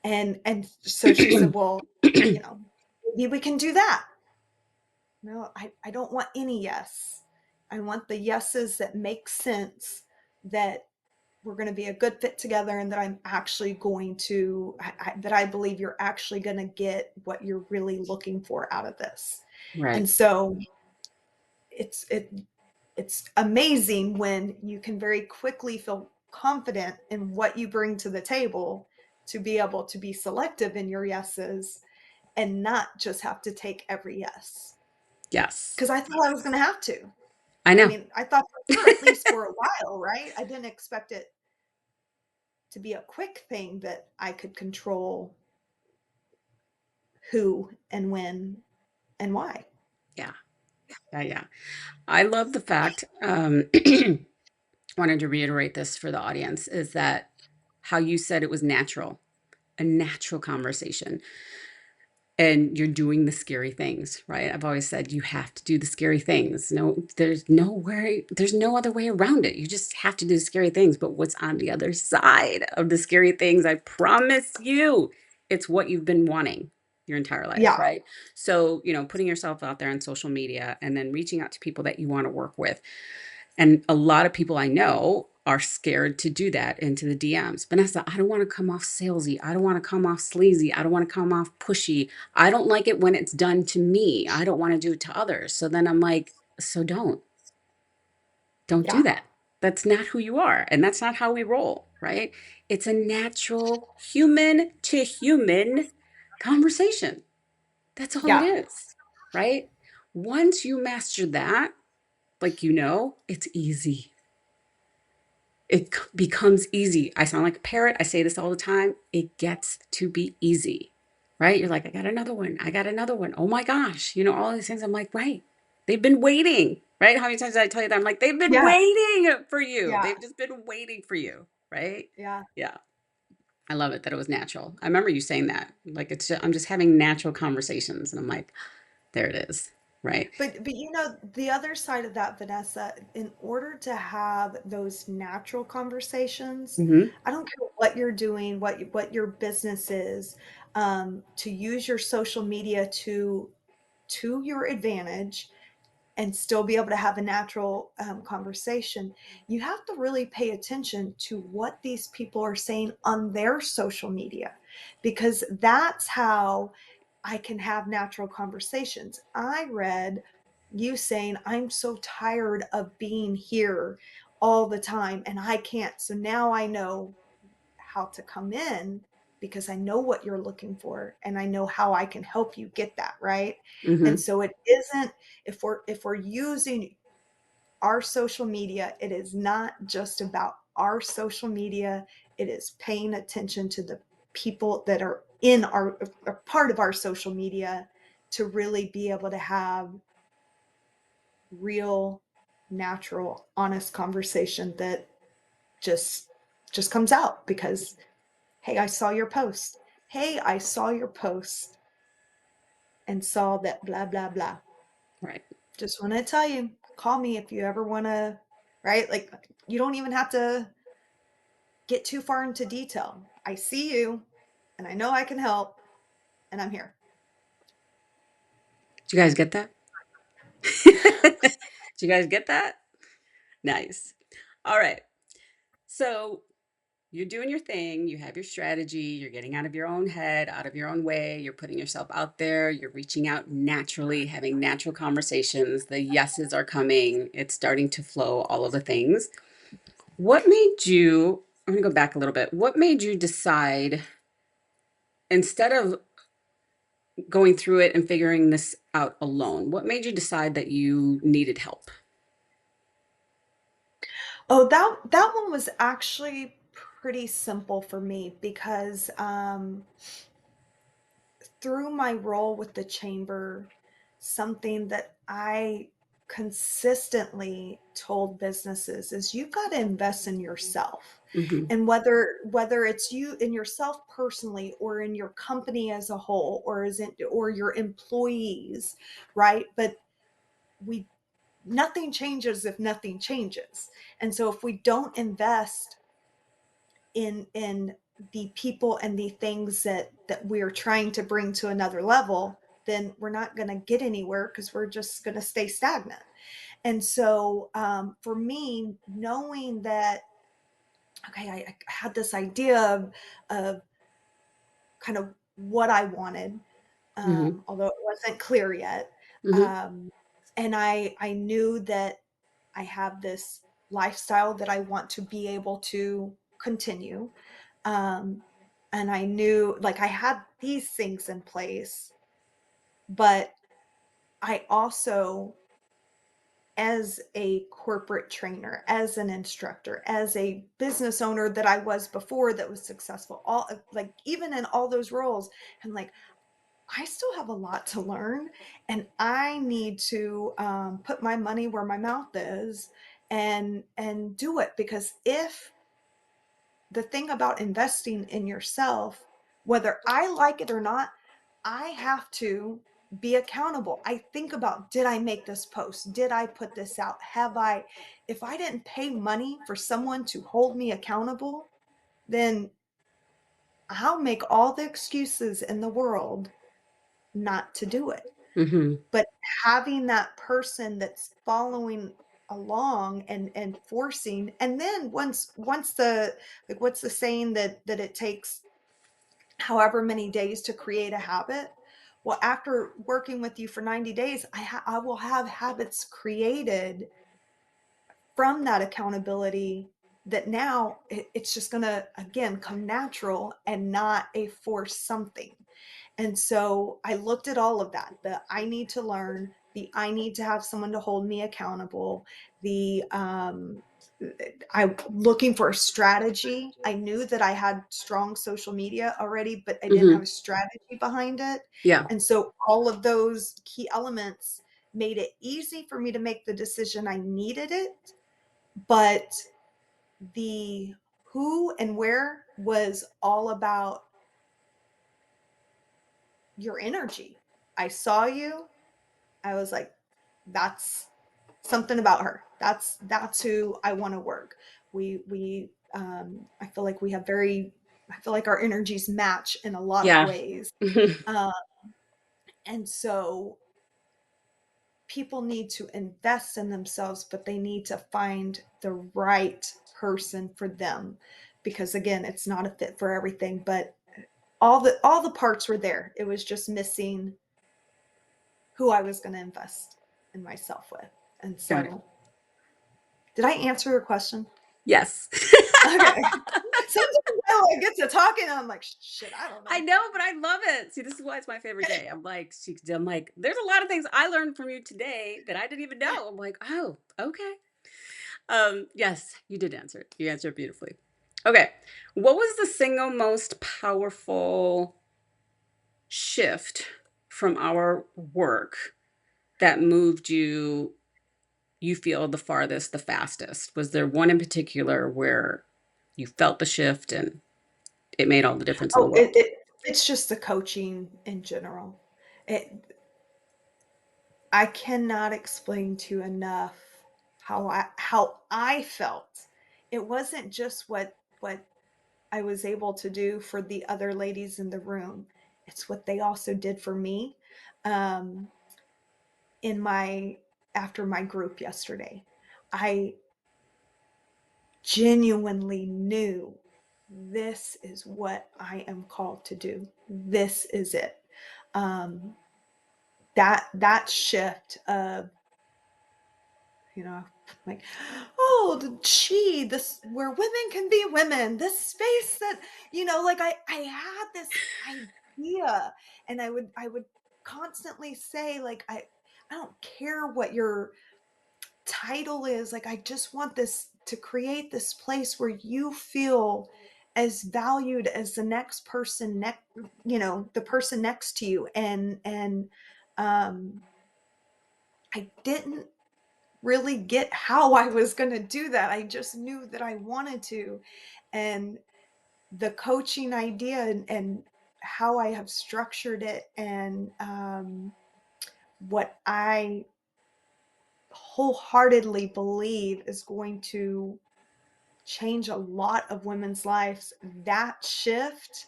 And so she said, well, you know, maybe we can do that. No, I don't want any yes. I want the yeses that make sense, that we're going to be a good fit together, and that I'm actually going to, that I believe you're actually going to get what you're really looking for out of this. Right. And so it's it it's amazing when you can very quickly feel confident in what you bring to the table, to be able to be selective in your yeses and not just have to take every yes. Yes. Because I thought I was going to have to. I I know. mean, I thought for sure, at least for a while, right? I didn't expect it to be a quick thing that I could control who and when and why. Yeah. Yeah. Yeah. I love the fact, wanted to reiterate this for the audience, is that how you said it was natural, a natural conversation. And you're doing the scary things, right? I've always said you have to do the scary things. No, there's no other way around it. You just have to do the scary things. But what's on the other side of the scary things, I promise you, it's what you've been wanting your entire life, Yeah. right? So, putting yourself out there on social media and then reaching out to people that you want to work with. And a lot of people I know are scared to do that into the DMs. Vanessa, I don't want to come off salesy. I don't want to come off sleazy. I don't want to come off pushy. I don't like it when it's done to me. I don't want to do it to others. So then I'm like, so don't do Yeah. that. That's not who you are, and that's not how we roll, right? It's a natural human to human conversation. That's all it Yeah. is, right? Once you master that, like it's easy. It becomes easy. I sound like a parrot. I say this all the time. It gets to be easy, right? You're like, I got another one. I got another one. Oh my gosh. All these things. I'm like, right. They've been waiting, right? How many times did I tell you that? I'm like, they've been Yeah. waiting for you. Yeah. They've just been waiting for you, right? Yeah. Yeah. I love it that it was natural. I remember you saying that. Like, I'm just having natural conversations. And I'm like, there it is, right? But the other side of that, Vanessa, in order to have those natural conversations, Mm-hmm. I don't care what you're doing, what your business is, to use your social media to your advantage and still be able to have a natural conversation, you have to really pay attention to what these people are saying on their social media, because that's how I can have natural conversations. I read you saying, I'm so tired of being here all the time and I can't. So now I know how to come in because I know what you're looking for and I know how I can help you get that, right? And Mm-hmm. so it isn't, if we're using our social media, it is not just about our social media. It is paying attention to the people that are in our are part of our social media to really be able to have real, natural, honest conversation that just just comes out because, hey, I saw your post. Hey, I saw your post and saw that blah blah blah. Right. Just want to tell you, call me if you ever want to, right? Like, you don't even have to get too far into detail. I see you and I know I can help and I'm here. Did you guys get that? Did you guys get that? Nice. All right. So you're doing your thing, you have your strategy, you're getting out of your own head, out of your own way, you're putting yourself out there, you're reaching out naturally, having natural conversations, the yeses are coming, it's starting to flow, all of the things. What made you, I'm gonna go back a little bit, what made you decide, instead of going through it and figuring this out alone, what made you decide that you needed help? Oh, that one was actually pretty simple for me because through my role with the chamber, something that I consistently told businesses is you've got to invest in yourself. Hmm. And whether it's you in yourself personally or in your company as a whole or is it or your employees, right? But we nothing changes if nothing changes. And so if we don't invest in the people and the things that we're trying to bring to another level, then we're not going to get anywhere because we're just going to stay stagnant. And so for me, knowing that, okay, I had this idea of kind of what I wanted, Hmm. although it wasn't clear yet. Hmm. um, and I knew that I have this lifestyle that I want to be able to continue. Um, and I knew, like, I had these things in place, but I also, as a corporate trainer, as an instructor, as a business owner that I was before that was successful, all like even in all those roles, I'm like, I still have a lot to learn and I need to put my money where my mouth is and do it, because if the thing about investing in yourself, whether I like it or not, I have to be accountable. I think about, did I make this post? Did I put this out? Have I, if I didn't pay money for someone to hold me accountable, then I'll make all the excuses in the world not to do it. Hmm. But having that person that's following along and forcing, and then once the, like, what's the saying that it takes however many days to create a habit. Well, after working with you for 90 days, I will have habits created from that accountability that now it's just going to, again, come natural and not a forced something. And so I looked at all of that, the I need to learn, the I need to have someone to hold me accountable, the I looking for a strategy. I knew that I had strong social media already, but I didn't have Hmm. a strategy behind it. Yeah. And so all of those key elements made it easy for me to make the decision I needed it, but the who and where was all about your energy. I saw you. I was like, that's something about her. That's who I want to work. I feel like we have very, I feel like our energies match in a lot of Yeah. ways. Uh, and so people need to invest in themselves, but they need to find the right person for them, because again, it's not a fit for everything, but all the parts were there. It was just missing who I was going to invest in myself with. And Got it. so, did I answer your question? Yes. Okay. Sometimes I get to talking and I'm like, shit, I don't I know. know, but I love it. See, this is why it's my favorite day. I'm like, there's a lot of things I learned from you today that I didn't even know. I'm like, oh, okay. Yes, you did answer it. You answered beautifully. Okay. What was the single most powerful shift from our work that moved you feel the farthest, the fastest? Was there one in particular where you felt the shift and it made all the difference in the Oh, world? it's just the coaching in general. It I cannot explain to you enough how I felt. It wasn't just what I was able to do for the other ladies in the room. It's what they also did for me. Um, in my After my group yesterday, I genuinely knew this is what I am called to do. This is it. Um, that shift of, you know, like, oh, this where women can be women, this space that, like I had this idea, and I would constantly say, like, I don't care what your title is, like, I just want this to create this place where you feel as valued as the next person next, the person next to you. And um I didn't really get how I was going to do that. I just knew that I wanted to. And the coaching idea, and how I have structured it, and what I wholeheartedly believe is going to change a lot of women's lives. That shift,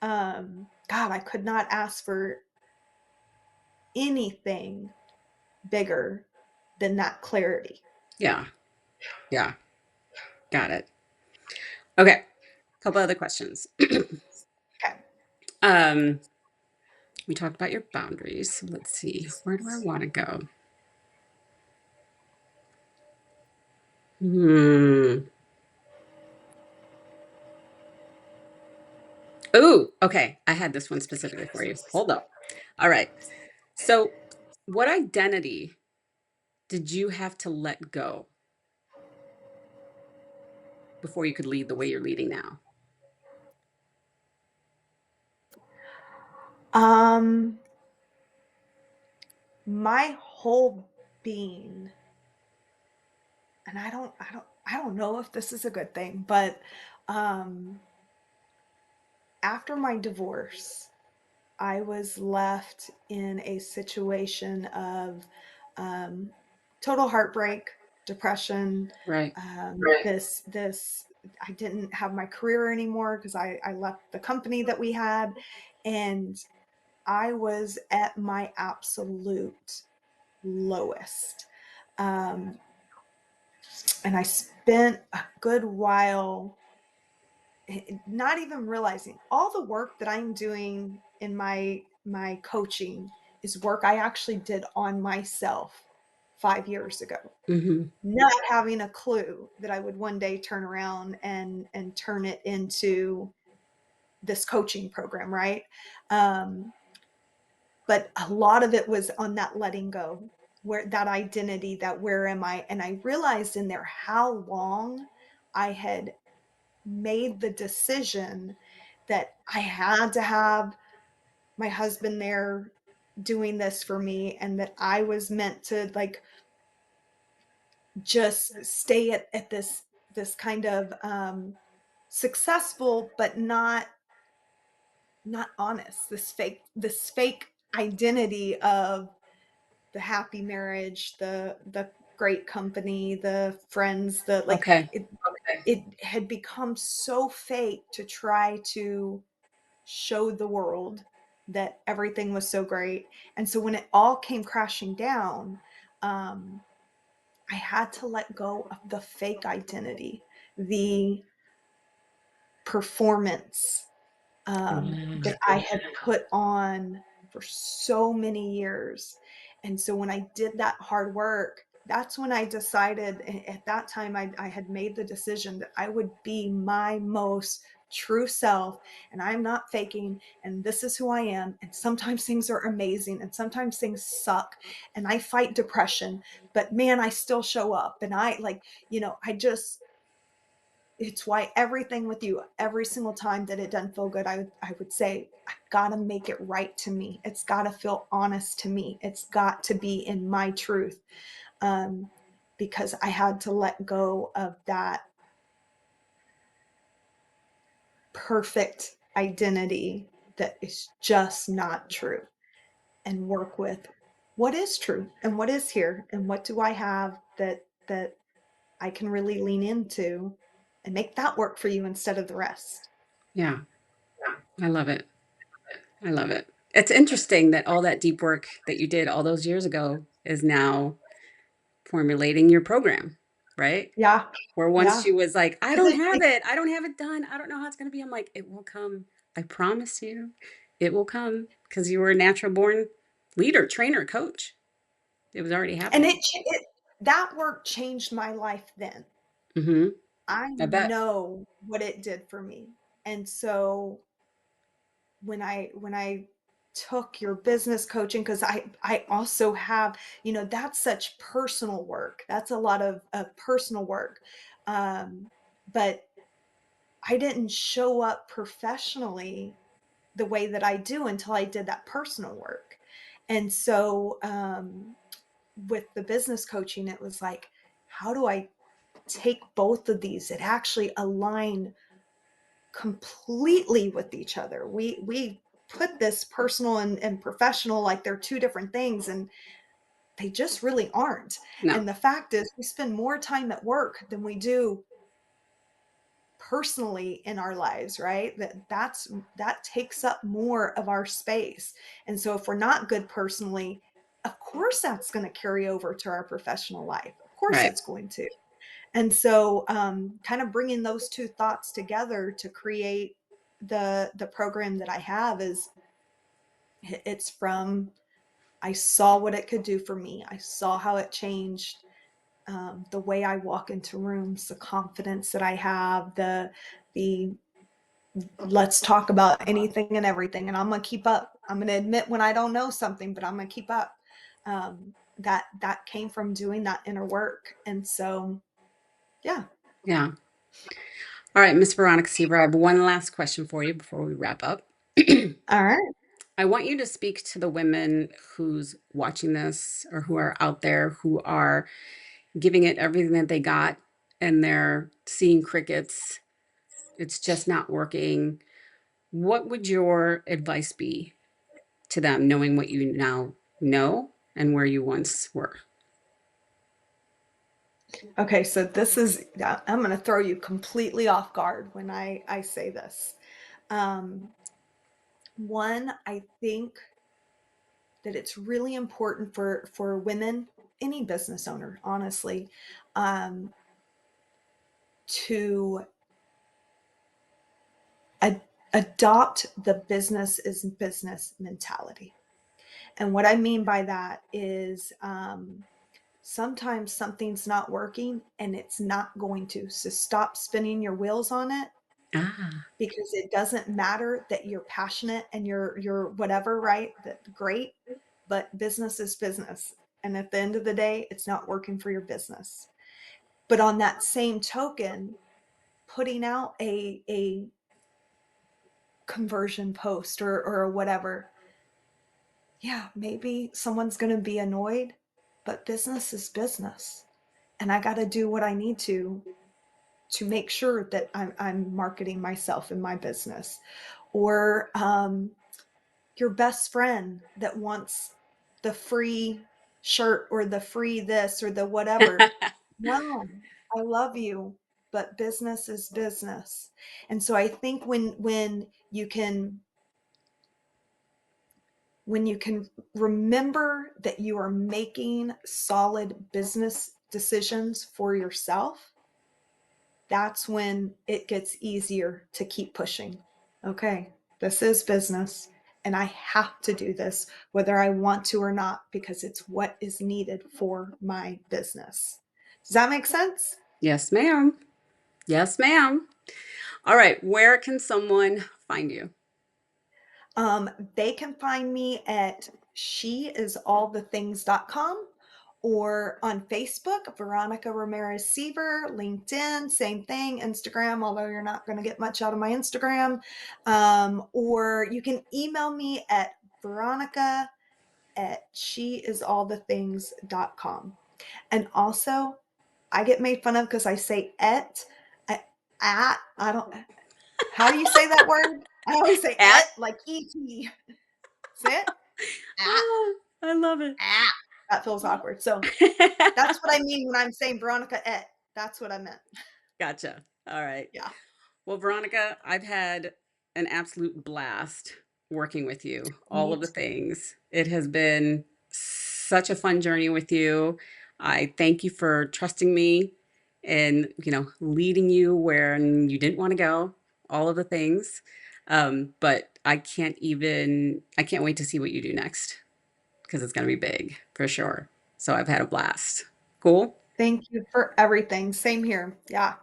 God, I could not ask for anything bigger than that clarity. Yeah. Yeah. Got it. Okay. Couple other questions. Okay. um, we talked about your boundaries. So let's see. Where do I want to go? Hmm. Ooh, okay. I had this one specifically for you. Hold up. All right. So, what identity did you have to let go before you could lead the way you're leading now? Um, my whole being, and I don't know if this is a good thing, but um, after my divorce, I was left in a situation of um, total heartbreak, depression. Right. This I didn't have my career anymore because I left the company that we had, and I was at my absolute lowest. Um, and I spent a good while not even realizing all the work that I'm doing in my coaching is work I actually did on myself 5 years ago, Hmm. not having a clue that I would one day turn around and turn it into this coaching program, right? Um, but a lot of it was on that letting go, where that identity, that where am I? And I realized in there how long I had made the decision that I had to have my husband there doing this for me, and that I was meant to like just stay at this kind of successful but not honest, this fake identity of the happy marriage, the great company, the friends, the like Okay. it had become so fake to try to show the world that everything was so great. And so when it all came crashing down, um, I had to let go of the fake identity, the performance Wow. that I had put on for so many years. And so when I did that hard work, that's when I decided at that time I had made the decision that I would be my most true self, and I'm not faking, and this is who I am. And sometimes things are amazing and sometimes things suck, and I fight depression, but man, I still show up. And I like, I just, it's why everything with you, every single time that it doesn't feel good, I would say, I gotta make it right to me. It's gotta feel honest to me. It's got to be in my truth. Um, because I had to let go of that perfect identity that is just not true, and work with what is true and what is here and what do I have that I can really lean into, and make that work for you instead of the rest. Yeah, I love it. I love it. It's interesting that all that deep work that you did all those years ago is now formulating your program, right? Yeah. Where once Yeah. she was like, I 'Cause don't have it. I don't have it done. I don't know how it's going to be. I'm like, it will come. I promise you, it will come because you were a natural born leader, trainer, coach. It was already and happening. that work changed my life then. Hmm. I I bet. know what it did for me. And so when I took your business coaching, because I also have, that's such personal work. That's a lot of personal work. Um, but I didn't show up professionally the way that I do until I did that personal work. And so with the business coaching, it was like, how do I take both of these that actually align completely with each other? We put this personal and professional like they're two different things, and they just really aren't. No. And the fact is, we spend more time at work than we do personally in our lives, right? That takes up more of our space. And so if we're not good personally, of course that's going to carry over to our professional life. Of course Right. it's going to. And so kind of bringing those two thoughts together to create the program that I have is, it's from, I saw what it could do for me. I saw how it changed the way I walk into rooms, the confidence that I have, the let's talk about anything and everything, and I'm gonna keep up. I'm gonna admit when I don't know something, but I'm gonna keep up. That came from doing that inner work. And so yeah. Yeah. All right, Miss Veronica Seaver, I have one last question for you before we wrap up. All right. I want you to speak to the women who's watching this or who are out there who are giving it everything that they got and they're seeing crickets. It's just not working. What would your advice be to them, knowing what you now know and where you once were? Okay, so this is, I'm going to throw you completely off guard when I say this. Um, One, I think that it's really important for women, any business owner, honestly, um, to ad- adopt the business is business mentality. And what I mean by that is, sometimes something's not working and it's not going to. So stop spinning your wheels on it, Ah, because it doesn't matter that you're passionate and you're whatever, right? That great, but business is business. And at the end of the day, it's not working for your business. But on that same token, putting out a conversion post or whatever, yeah, maybe someone's going to be annoyed, but business is business. And I got to do what I need to make sure that I'm marketing myself and my business. Or your best friend that wants the free shirt or the free this or the whatever. No, I love you, but business is business. And so I think when you can remember that you are making solid business decisions for yourself, that's when it gets easier to keep pushing. Okay, this is business, and I have to do this whether I want to or not, because it's what is needed for my business. Does that make sense? yes, ma'am. Yes, ma'am. All right. Where can someone find you? They can find me at sheisallthethings.com, or on Facebook, Veronica Ramirez Seaver, LinkedIn, same thing, Instagram, although you're not going to get much out of my Instagram. Or you can email me at Veronica at sheisallthethings.com. And also, I get made fun of because I say I don't, how do you say that word? I always say At. like et. Say it. Ah, Oh, I love it. ah. That feels awkward. So that's what I mean when I'm saying Veronica et. That's what I meant. Gotcha. All right. Yeah. Well, Veronica, I've had an absolute blast working with you, all Me of the too. things. It has been such a fun journey with you. I thank you for trusting me and, leading you where you didn't want to go, all of the things. But I can't wait to see what you do next because it's going to be big for sure. So I've had a blast. Cool. Thank you for everything. Same here. Yeah.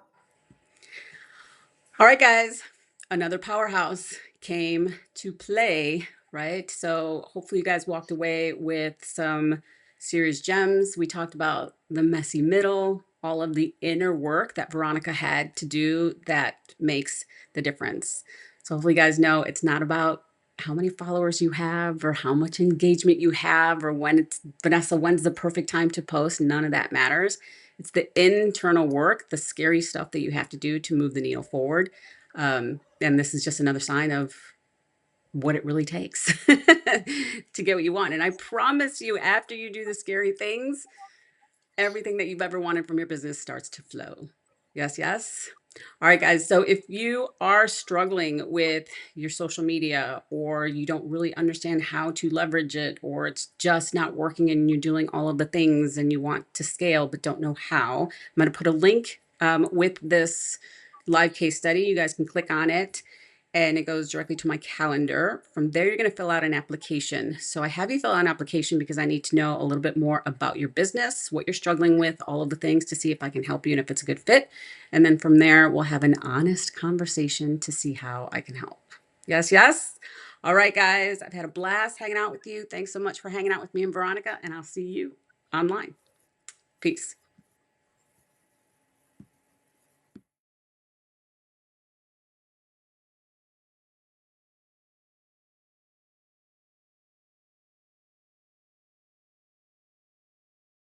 All right, guys, another powerhouse came to play, right? So hopefully you guys walked away with some serious gems. We talked about the messy middle, all of the inner work that Veronica had to do that makes the difference. So hopefully you guys know it's not about how many followers you have or how much engagement you have or when it's Vanessa, when's the perfect time to post? None of that matters. It's the internal work, the scary stuff that you have to do to move the needle forward. And this is just another sign of what it really takes to get what you want. And I promise you, after you do the scary things, everything that you've ever wanted from your business starts to flow. Yes, yes. All right, guys. So if you are struggling with your social media or you don't really understand how to leverage it or it's just not working and you're doing all of the things and you want to scale but don't know how, I'm going to put a link with this live case study. You guys can click on it and it goes directly to my calendar. From there, you're going to fill out an application. So I have you fill out an application because I need to know a little bit more about your business, what you're struggling with, all of the things to see if I can help you and if it's a good fit. And then from there, we'll have an honest conversation to see how I can help. Yes, yes. All right, guys, I've had a blast hanging out with you. Thanks so much for hanging out with me and Veronica, and I'll see you online. Peace.